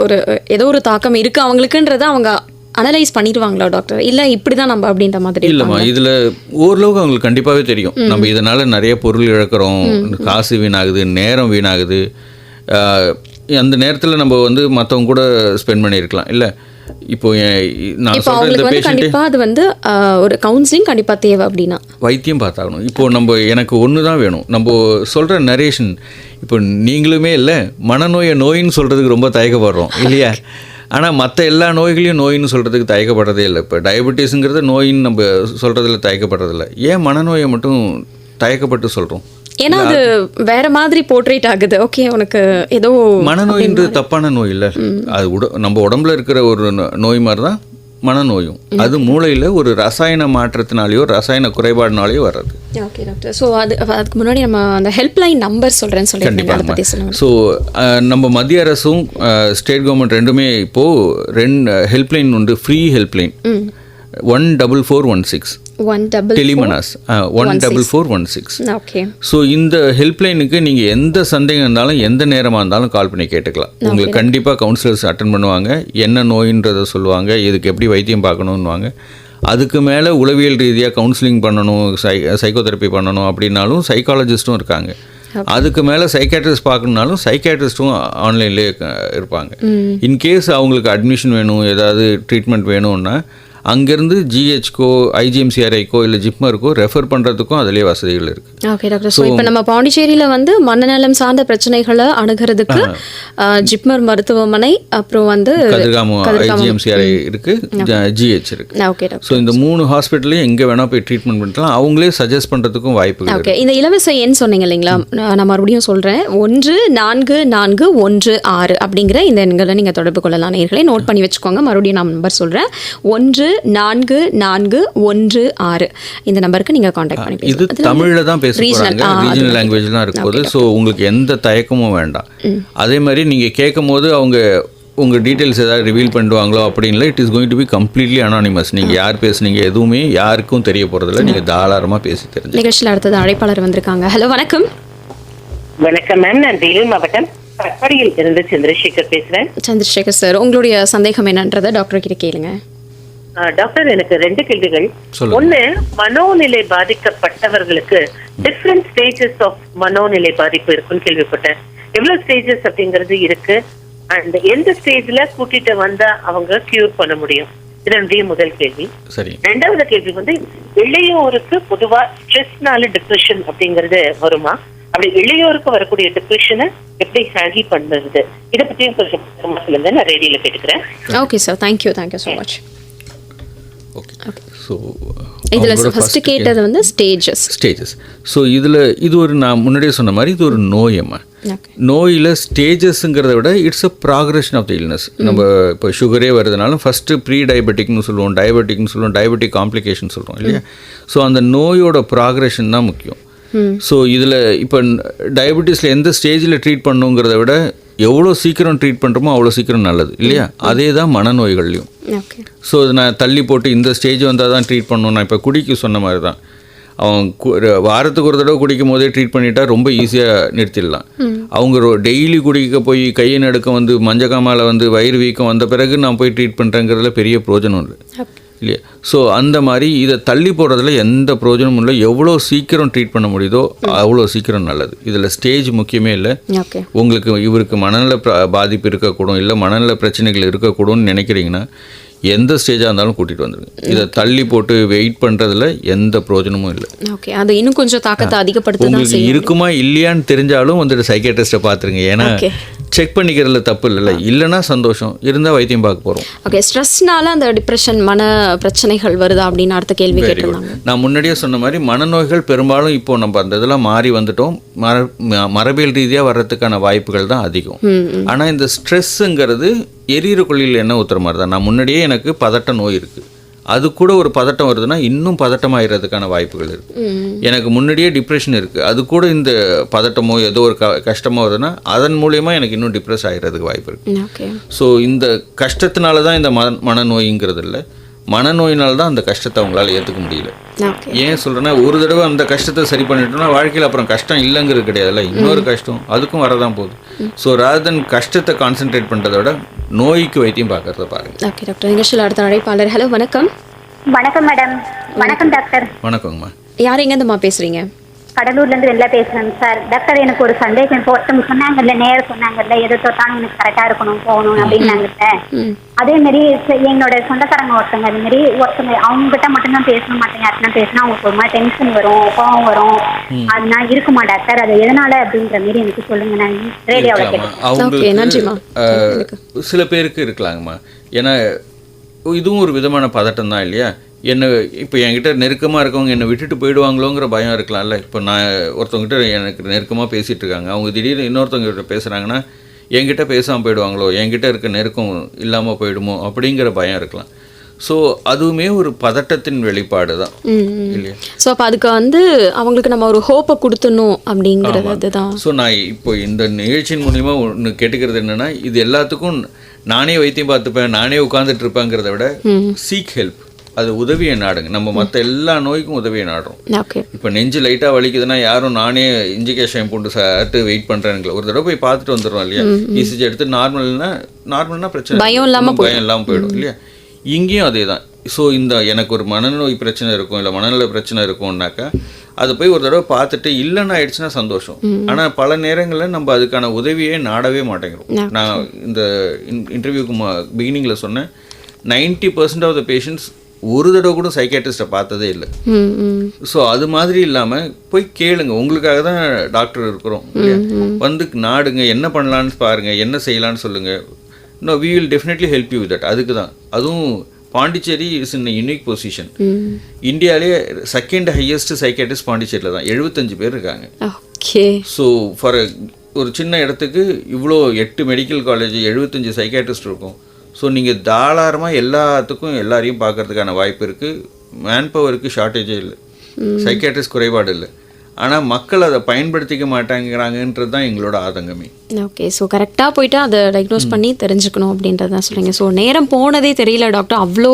ஒரு ஏதோ ஒரு தாக்கம் இருக்குது அவங்களுக்குன்றத அவங்க அனலைஸ் பண்ணிடுவாங்களா டாக்டர், இல்லை இப்படி தான் நம்ம அப்படின்ற மாதிரி? இல்லைம்மா, இதில் ஓரளவுக்கு அவங்களுக்கு கண்டிப்பாகவே தெரியும். நம்ம இதனால் நிறைய பொருள் இழக்கிறோம், காசு வீணாகுது, நேரம் வீணாகுது. அந்த நேரத்தில் நம்ம வந்து மற்றவங்க கூட ஸ்பெண்ட் பண்ணியிருக்கலாம் இல்லை. இப்போ நான் சொல்கிறேன், இந்த பேஷண்ட் கண்டிப்பாக அது வந்து ஒரு கவுன்சிலிங் கண்டிப்பாக தேவை அப்படின்னா வைத்தியம் பார்த்தாகணும். இப்போது எனக்கு ஒன்று தான் வேணும். நம்ம சொல்கிற நரேஷன், இப்போ நீங்களுமே இல்லை நோயின்னு சொல்கிறதுக்கு ரொம்ப தயக்கப்படுறோம் இல்லையா? ஆனால் மற்ற எல்லா நோய்களையும் நோயின்னு சொல்கிறதுக்கு தயக்கப்படுறதே இல்லை. இப்போ டயபெட்டிஸுங்கிறது நோயின்னு நம்ம சொல்கிறதில்ல, தயக்கப்படுறதில்ல. ஏன் மனநோயை மட்டும் தயக்கப்பட்டு சொல்கிறோம்? ஏன்னா அது வேற மாதிரி போர்ட்ரேட் ஆகுது. ஓகே, உனக்கு ஏதோ மனநோயின்றது தப்பான நோய் இல்லை. அது நம்ம உடம்புல இருக்கிற ஒரு நோய் மாதிரி தான் மனநோயும். அது மூளையில் ஒரு ரசாயன மாற்றத்தினாலேயோ ரசாயன குறைபாடுனாலேயோ வர்றது. Okay doctor. ஸோ அதுக்கு முன்னாடி நம்ம அந்த ஹெல்ப்லைன் நம்பர் சொல்கிறேன்னு சொல்லியிருக்கேன், அதை பற்றி சொல்லுங்கள். ஸோ நம்ம மத்திய அரசும் ஸ்டேட் கவர்மெண்ட் ரெண்டுமே இப்போது ஹெல்ப்லைன் உண்டு, ஃப்ரீ ஹெல்ப்லைன் 14416 டெலிமனாஸ் 14416. ஓகே. ஸோ இந்த ஹெல்ப்லைனுக்கு நீங்கள் எந்த சந்தேகம் இருந்தாலும் எந்த நேரமாக இருந்தாலும் கால் பண்ணி கேட்டுக்கலாம். உங்களுக்கு கண்டிப்பாக கவுன்சிலர்ஸ் அட்டன் பண்ணுவாங்க, என்ன நோயின்றதை சொல்லுவாங்க, இதுக்கு எப்படி வைத்தியம் பார்க்கணுன்னுவாங்க. அதுக்கு மேலே உளவியல் ரீதியாக கவுன்சிலிங் பண்ணணும், சைக்கோதெரப்பி பண்ணணும் அப்படின்னாலும் சைக்காலஜிஸ்ட்டும் இருக்காங்க. அதுக்கு மேலே சைக்காட்ரிஸ்ட் பார்க்கணுன்னாலும் சைக்காட்ரிஸ்ட்டும் ஆன்லைன்லேயே இருப்பாங்க. இன்கேஸ் அவங்களுக்கு அட்மிஷன் வேணும், ஏதாவது ட்ரீட்மெண்ட் வேணும்னா அங்கேருந்து ஜிஹெச்கோ ஐஜிஎம்சிஆர்ஐக்கோ இல்லை ஜிப்மருக்கோ ரெஃபர் பண்ணுறதுக்கும் அதிலே வசதிகள் இருக்குது. Okay doctor. ஸோ இப்போ நம்ம பாண்டிச்சேரியில் வந்து மனநலம் சார்ந்த பிரச்சனைகளை அணுகிறதுக்கு ஜிப்மர் மருத்துவமனை, அப்புறம் வந்து கதிர்காமம் ஐஜிஎம்சிஆர்ஐ இருக்குது, ஜிஹெச் இருக்குது. Okay doctor. ஸோ இந்த 3 ஹாஸ்பிட்டலையும் எங்கே வேணால் போய் ட்ரீட்மெண்ட் பண்ணிக்கலாம். அவங்களே சஜஸ்ட் பண்ணுறதுக்கும் வாய்ப்பு. ஓகே. இந்த இலவச எண் சொன்னீங்க இல்லைங்களா, நான் மறுபடியும் சொல்கிறேன், 14416 அப்படிங்கிற இந்த எண்களை நீங்கள் தொடர்பு கொள்ளலாம். நேயர்களே நோட் பண்ணி வச்சுக்கோங்க. மறுபடியும் நான் நம்பர் சொல்கிறேன், 14416. இந்த நம்பருக்கு நீங்கள் காண்டாக்ட் பண்ணி இது தமிழில் தான் பேச போகிறாங்க, ரீஜனல் லாங்குவேஜ் தான் இருக்கும்போது. ஸோ உங்களுக்கு எந்த தயக்கமும் வேண்டாம். அதே மாதிரி நீங்கள் கேட்கும் போது அவங்க உங்கள் டீட்டெயில்ஸ் ஏதாவது ரிவீல் பண்ணுவாங்களோ அப்படின்ல it is going to be completely anonymous. நீங்கள் யார் பேசுனீங்க எதுவுமே யாருக்கும் தெரிய போகிறதில்ல. நீங்கள் தாராளமாக பேசி தெரிஞ்சு. நிகழ்ச்சியில் அடுத்தது அழைப்பாளர் வந்திருக்காங்க. ஹலோ வணக்கம். வணக்கம் மேம், நான் வேலூர் மாவட்டம் பட்பாடியில் இருந்து சந்திரசேகர் பேசுறேன். சந்திரசேகர் சார், உங்களுடைய சந்தேகம் என்னன்றதை டாக்டர் கிட்ட கேளுங்க. டாக்டர், எனக்கு 2 கேள்விகள். சொல்லுங்க. ஒண்ணு, மனோநிலை பாதிக்கப்பட்டவர்களுக்கு டிஃப்ரெண்ட் ஸ்டேஜஸ் ஆஃப் மனோநிலை பாதிப்பு இருக்குன்னு கேள்விப்பட்டேன். எவ்வளவு ஸ்டேஜஸ் அப்படிங்கிறது இருக்கு, அண்ட் எந்த ஸ்டேஜ்ல கூட்டிட்டு வந்தா அவங்க கியூர் பண்ண முடியும்? இதனுடைய முதல் கேள்வி. சரி. 2வது கேள்வி வந்து, இளையோருக்கு பொதுவா ஸ்ட்ரெஸ்னால டிப்ரெஷன் அப்படிங்கிறது வருமா? அப்படி இளையோருக்கு வரக்கூடிய டிப்ரெஷனை எப்படி ஹேண்டில் பண்றது, இதை பற்றியும் கொஞ்சம் சொல்லுங்க. நான் ரேடியோல கேட்டுக்கிறேன். Okay sir, thank you so much. Okay. So இதில் ஃபர்ஸ்ட் கேட்டது வந்து ஸ்டேஜஸ். ஸோ இதில் இது ஒரு, நான் முன்னாடியே சொன்ன மாதிரி இது ஒரு நோயம்மா. நோயில் ஸ்டேஜஸ்ங்கிறத விட it's a progression of the illness. நம்ம இப்போ சுகரே வருதுனாலும் ஃபஸ்ட்டு ப்ரீ டயபெட்டிக்னு சொல்லுவோம், டயபெட்டிக் காம்ப்ளிகேஷன் சொல்கிறோம் இல்லையா. ஸோ அந்த நோயோட ப்ராக்ரெஷன் தான் முக்கியம். ஸோ இதில் இப்போ டயபெட்டிஸில் எந்த ஸ்டேஜில் ட்ரீட் பண்ணுங்கிறத விட எவ்வளோ சீக்கிரம் ட்ரீட் பண்ணுறோமோ அவ்வளோ சீக்கிரம் நல்லது இல்லையா. அதே தான் மனநோய்கள்லையும். ஸோ நான் தள்ளி போட்டு இந்த ஸ்டேஜ் வந்தால் தான் ட்ரீட் பண்ணணும். நான் இப்போ குடிக்க சொன்ன மாதிரி தான், அவன் வாரத்துக்கு ஒரு தடவை குடிக்கும் போதே ட்ரீட் பண்ணிட்டா ரொம்ப ஈஸியாக நிறுத்திடலாம். அவங்க டெய்லி குடிக்க போய் கையை நடுக்கம் வந்து மஞ்சக்காமால் வந்து வயிறு வீக்கம் வந்த பிறகு நான் போய் ட்ரீட் பண்ணுறேங்கிறதுல பெரிய பிரயோஜனம் இல்லை இல்லையா. ஸோ அந்த மாதிரி இதை தள்ளி போடுறதுல எந்த பிரயோஜனமும் இல்லை. எவ்வளோ சீக்கிரம் ட்ரீட் பண்ண முடியுதோ அவ்வளோ சீக்கிரம் நல்லது. இதில் ஸ்டேஜ் முக்கியமே இல்லை. உங்களுக்கு இவருக்கு மனநல பாதிப்பு இருக்கக்கூடும், இல்லை மனநல பிரச்சனைகள் இருக்கக்கூடும்னு நினைக்கிறீங்கன்னா எந்த ஸ்டேஜாக இருந்தாலும் கூட்டிகிட்டு வந்துடுங்க. இதை தள்ளி போட்டு வெயிட் பண்ணுறதுல எந்த பிரயோஜனமும் இல்லை. ஓகே, அது இன்னும் கொஞ்சம் தாக்கத்தை அதிகப்படுத்த உங்களுக்கு இருக்குமா இல்லையான்னு தெரிஞ்சாலும் வந்துட்டு சைக்கியாட்ரிஸ்ட்டை பார்த்துருங்க. ஏன்னா செக் பண்ணிக்கிறதுல தப்பு இல்லைல்ல. இல்லைன்னா சந்தோஷம், இருந்தால் வைத்தியம் பார்க்க போகிறோம். ஓகே, ஸ்ட்ரெஸ்னால அந்த டிப்ரெஷன் மன பிரச்சனைகள் வருதா அப்படின்னு அடுத்த கேள்வி கேட்டிருந்தாங்க. நான் முன்னாடியே சொன்ன மாதிரி மனநோய்கள் பெரும்பாலும் இப்போ நம்ம அந்த இதெல்லாம் மாறி வந்துட்டோம். மரபியல் ரீதியாக வர்றதுக்கான வாய்ப்புகள் தான் அதிகம். ஆனால் இந்த ஸ்ட்ரெஸ்ஸுங்கிறது எரியிற கொள்ளியில் என்ன ஊற்றுற மாதிரி தான். நான் முன்னாடியே எனக்கு பதட்ட நோய் இருக்குது, அது கூட ஒரு பதட்டம் வருதுன்னா இன்னும் பதட்டமாகிறதுக்கான வாய்ப்புகள் இருக்குது. எனக்கு முன்னாடியே டிப்ரெஷன் இருக்குது, அது கூட இந்த பதட்டமோ ஏதோ ஒரு கஷ்டமோ வருதுன்னா அதன் மூலயமா எனக்கு இன்னும் டிப்ரெஸ் ஆகிறதுக்கு வாய்ப்பு இருக்குது. ஸோ இந்த கஷ்டத்தினால தான் இந்த மனநோய்ங்கிறது இல்லை, மனநோயினால் தான் அந்த கஷ்டத்தை அவங்களால ஏற்றுக்க முடியல. ஏன் சொல்கிறேன்னா, ஒரு தடவை அந்த கஷ்டத்தை சரி பண்ணிட்டோம்னா வாழ்க்கையில் அப்புறம் கஷ்டம் இல்லைங்கிறது கிடையாதுல்ல, இன்னொரு கஷ்டம் அதுக்கும் வரதான் போகுது. ஸோ ராதன் கஷ்டத்தை கான்சென்ட்ரேட் பண்ணுறத விட நோய்க்கு வைத்தியம் பார்க்கறத பாருங்க. ஓகே டாக்டர், நிகழ்ச்சியில் அடுத்த அழைப்பாளர். ஹலோ வணக்கம். வணக்கம் மேடம். வணக்கம் டாக்டர். வணக்கங்கம்மா. யார் எங்கேருந்துமா பேசுகிறீங்க? கடலூர்லேருந்து வெளில பேசுகிறேன் சார். டாக்டர், எனக்கு ஒரு சந்தேகம். இப்போ ஒருத்தவங்க சொன்னாங்கல்ல, நேரம் சொன்னாங்கல்ல, எது தொட்டாலும் எனக்கு கரெக்டாக இருக்கணும் போகணும் அப்படின்னாங்கல்ல. அதே மாதிரி என்னோட சொந்தக்காரங்க ஒருத்தவங்க அது மாதிரி ஒருத்தவங்க அவங்ககிட்ட மட்டும்தான் பேச மாட்டேங்க, யாருன்னா பேசினா அவங்களுக்கு ஒரு மாதிரி டென்ஷன் வரும், கோவம் வரும். அதனால இருக்குமா டாக்டர்? அது எதனால அப்படின்ற மாதிரி எனக்கு சொல்லுங்க. நான் ரேடியோவில் அவங்களுக்கு சில பேருக்கு இருக்கலாங்கம்மா. ஏன்னா இதுவும் ஒரு விதமான பதட்டம் தான் இல்லையா. என்னை இப்போ என்கிட்ட நெருக்கமாக இருக்கவங்க என்னை விட்டுட்டு போயிடுவாங்களோங்கிற பயம் இருக்கலாம்ல. இப்போ நான் ஒருத்தவங்ககிட்ட எனக்கு நெருக்கமாக பேசிகிட்டு இருக்காங்க, அவங்க திடீர்னு இன்னொருத்தவங்ககிட்ட பேசுகிறாங்கன்னா என்கிட்ட பேசாமல் போயிடுவாங்களோ, என்கிட்ட இருக்க நெருக்கம் இல்லாமல் போயிடுமோ அப்படிங்கிற பயம் இருக்கலாம். ஸோ அதுவுமே ஒரு பதட்டத்தின் வெளிப்பாடு தான் இல்லையா. ஸோ அப்போ அதுக்கு வந்து அவங்களுக்கு நம்ம ஒரு ஹோப்பை கொடுத்துடணும் அப்படிங்கிறது தான். ஸோ நான் இப்போ இந்த நிகழ்ச்சியின் மூலிமா ஒன்று கேட்டுக்கிறது என்னென்னா, இது எல்லாத்துக்கும் நானே வைத்தியம் பார்த்துப்பேன், நானே உட்காந்துட்டு இருப்பேங்கிறத விட சீக் ஹெல்ப், அது உதவியை நாடுங்க. நம்ம மற்ற எல்லா நோய்க்கும் உதவியை நாடுறோம். இப்போ நெஞ்சு லைட்டாக வலிக்குதுன்னா யாரும் நானே இஞ்சி கஷாயம் போட்டு சாப்பிட்டு வெயிட் பண்ணுறேன்னு ஒரு தடவை போய் பார்த்துட்டு வந்துடுறோம் இல்லையா. இசிஜி எடுத்து நார்மல்னா பிரச்சனை பயம் இல்லாமல் போயிடும் இல்லையா. இங்கேயும் அதே தான். ஸோ இந்த எனக்கு ஒரு மனநோய் பிரச்சனை இருக்கும், இல்லை மனநல பிரச்சனை இருக்கும்னாக்கா அதை போய் ஒரு தடவை பார்த்துட்டு இல்லைன்னு ஆயிடுச்சுன்னா சந்தோஷம். ஆனால் பல நேரங்களில் நம்ம அதுக்கான உதவியே நாடவே மாட்டேங்கிறோம். நான் இந்த இன்டர்வியூக்கு பிகினிங்கில் சொன்னேன், 90% ஆஃப் த பேஷண்ட்ஸ் ஒரு தடவை கூட சைக்கியாட்ரிஸ்ட்டை பார்த்ததே இல்லை. ஸோ அது மாதிரி இல்லாமல் போய் கேளுங்க, உங்களுக்காக தான் டாக்டர் இருக்கிறோம் இல்லையா. வந்து நாடுங்க, என்ன பண்ணலான்னு பாருங்கள், என்ன செய்யலான்னு சொல்லுங்கள். No, we will definitely help you with that. அதுக்கு தான். அதுவும் Pondicherry is in unique position. இந்தியாவிலே செகண்ட் ஹையஸ்ட் சைக்கியாட்ரிஸ்ட் பாண்டிச்சேரியில் தான், 75 பேர் இருக்காங்க. ஸோ ஃபார் ஒரு சின்ன இடத்துக்கு இவ்வளோ 8 மெடிக்கல் காலேஜ், 75 சைக்கியாட்ரிஸ்ட் இருக்கும். ஸோ நீங்கள் தாராளமாக எல்லாத்துக்கும் எல்லாரையும் பார்க்கறதுக்கான வாய்ப்பு இருக்குது. மேன் பவருக்கு ஷார்ட்டேஜே இல்லை, சைக்கியாட்ரிஸ்ட் குறைபாடு இல்லை. ஆனால் மக்கள் அதை பயன்படுத்திக்க மாட்டாங்கிறாங்கன்றது தான் எங்களோட ஆதங்கமே. ஓகே, ஸோ கரெக்டாக போயிட்டு அதை டயக்னோஸ் பண்ணி தெரிஞ்சுக்கணும் அப்படின்றது தான் சொல்லுங்க. ஸோ நேரம் போனதே தெரியல டாக்டர், அவ்வளோ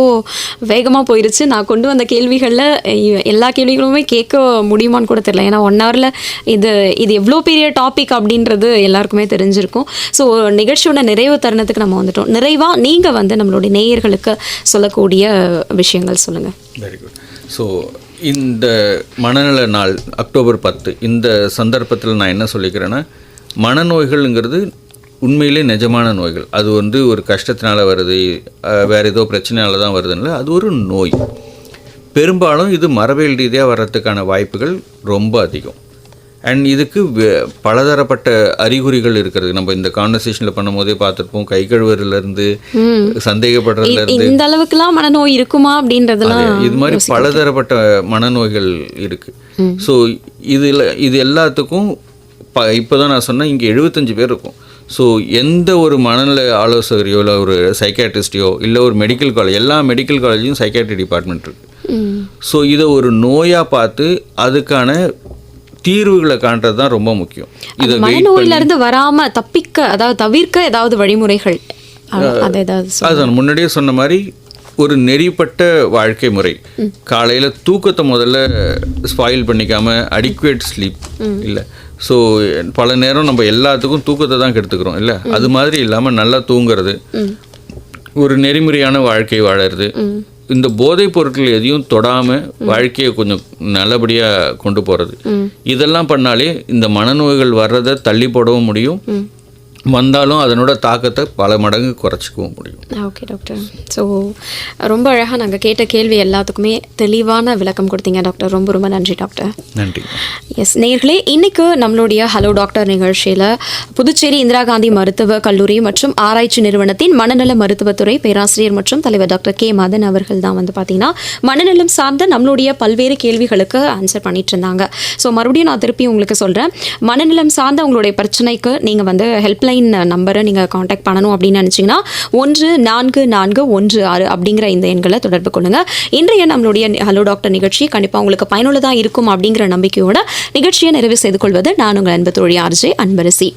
வேகமாக போயிருச்சு. நான் கொண்டு வந்த கேள்விகளில் எல்லா கேள்விகளுமே கேட்க முடியுமான்னு கூட தெரியல. ஏன்னா 1 ஹவரில் இது எவ்வளோ பெரிய டாபிக் அப்படின்றது எல்லாருக்குமே தெரிஞ்சிருக்கும். ஸோ நிகழ்ச்சியோட நிறைவு தருணத்துக்கு நம்ம வந்துட்டோம். நிறைவாக நீங்கள் வந்து நம்மளுடைய நேயர்களுக்கு சொல்லக்கூடிய விஷயங்கள் சொல்லுங்கள். Very good. ஸோ இந்த மனநல நாள் அக்டோபர் 10 இந்த சந்தர்ப்பத்தில் நான் என்ன சொல்லிக்கிறேன்னா, மனநோய்கள்ங்கிறது உண்மையிலே நிஜமான நோய்கள். அது வந்து ஒரு கஷ்டத்தினால வருது, வேறு ஏதோ பிரச்சனையால தான் வருதுன்னு, அது ஒரு நோய். பெரும்பாலும் இது மரபியல் ரீதியாக வர்றதுக்கான வாய்ப்புகள் ரொம்ப அதிகம். அண்ட் இதுக்கு பலதரப்பட்ட அறிகுறிகள் இருக்கிறது. நம்ம இந்த கான்வர்சேஷனில் பண்ணும் போதே பார்த்துருப்போம், கை கழுவுறதுலேருந்து சந்தேகப்படுறதுலேருந்து இந்த அளவுக்குலாம் மனநோய் இருக்குமா அப்படின்றதுலாம் இது மாதிரி பலதரப்பட்ட மனநோய்கள் இருக்குது. ஸோ இது எல்லாத்துக்கும் இப்போ தான் நான் சொன்னேன், இங்கே 75 பேர் இருக்கும். ஸோ எந்த ஒரு மனநல ஆலோசகரையோ இல்லை ஒரு சைக்காட்ரிஸ்டையோ இல்லை ஒரு மெடிக்கல் காலேஜ், எல்லா மெடிக்கல் காலேஜையும் சைக்காட்ரி டிபார்ட்மெண்ட் இருக்குது. ஸோ இதை ஒரு நோயாக பார்த்து அதுக்கான தீர்வுகளை காண்றது தான் ரொம்ப முக்கியம். இதை மனநோயிலிருந்து வராம தப்பிக்க, அதாவது தவிர்க்க ஏதாவது வழிமுறைகள் அதுதான் முன்னாடியே சொன்ன மாதிரி ஒரு நெறிப்பட்ட வாழ்க்கை முறை. காலையில் தூக்கத்தை முதல்ல ஸ்பாயில் பண்ணிக்காம அடிக்குவேட் ஸ்லீப் இல்லை. ஸோ பல நேரம் நம்ம எல்லாத்துக்கும் தூக்கத்தை தான் கெடுத்துக்கிறோம் இல்லை, அது மாதிரி இல்லாமல் நல்லா தூங்குறது, ஒரு நெறிமுறையான வாழ்க்கை வாழறது, இந்த போதைப் பொருட்கள் எதையும் தொடாமல் வாழ்க்கையை கொஞ்சம் நல்லபடியாக கொண்டு போகிறது, இதெல்லாம் பண்ணாலே இந்த மனநோய்கள் வர்றதை தள்ளி போடவும் முடியும், வந்தாலும் அதனோட தாக்கத்தை பல மடங்கு குறைச்சிக்கவும் முடியும். ஓகே டாக்டர், ஸோ ரொம்ப அழகாக நாங்கள் கேட்ட கேள்வி எல்லாத்துக்குமே தெளிவான விளக்கம் கொடுத்தீங்க டாக்டர். ரொம்ப ரொம்ப நன்றி டாக்டர். நன்றி. எஸ் நேயர்களே, இன்னைக்கு நம்மளுடைய ஹலோ டாக்டர் நிகழ்ச்சியில் புதுச்சேரி இந்திரா காந்தி மருத்துவ கல்லூரி மற்றும் ஆராய்ச்சி நிறுவனத்தின் மனநல மருத்துவத்துறை பேராசிரியர் மற்றும் தலைவர் டாக்டர் கே மதன் அவர்கள் தான் வந்து பார்த்தீங்கன்னா மனநலம் சார்ந்த நம்மளுடைய பல்வேறு கேள்விகளுக்கு ஆன்சர் பண்ணிட்டு இருந்தாங்க. ஸோ மறுபடியும் நான் திருப்பி உங்களுக்கு சொல்கிறேன், மனநலம் சார்ந்த உங்களுடைய பிரச்சனைக்கு நீங்கள் வந்து ஹெல்ப்லைன் நம்பரை நீங்கள் காண்டாக்ட் பண்ணணும் அப்படின்னு நினச்சிங்கன்னா 144116 அப்படிங்கிற இந்த எண்களை தொடர்பு கொள்ளுங்கள். இன்றைய நம்மளுடைய ஹலோ டாக்டர் நிகழ்ச்சி கண்டிப்பாக உங்களுக்கு பயனுள்ளதாக இருக்கும் அப்படிங்கிற நம்பிக்கையோட நிகழ்ச்சியை நிறைவு செய்து கொள்வது நான் உங்கள் அன்பு தோழி ஆர்ஜே அன்பரசி.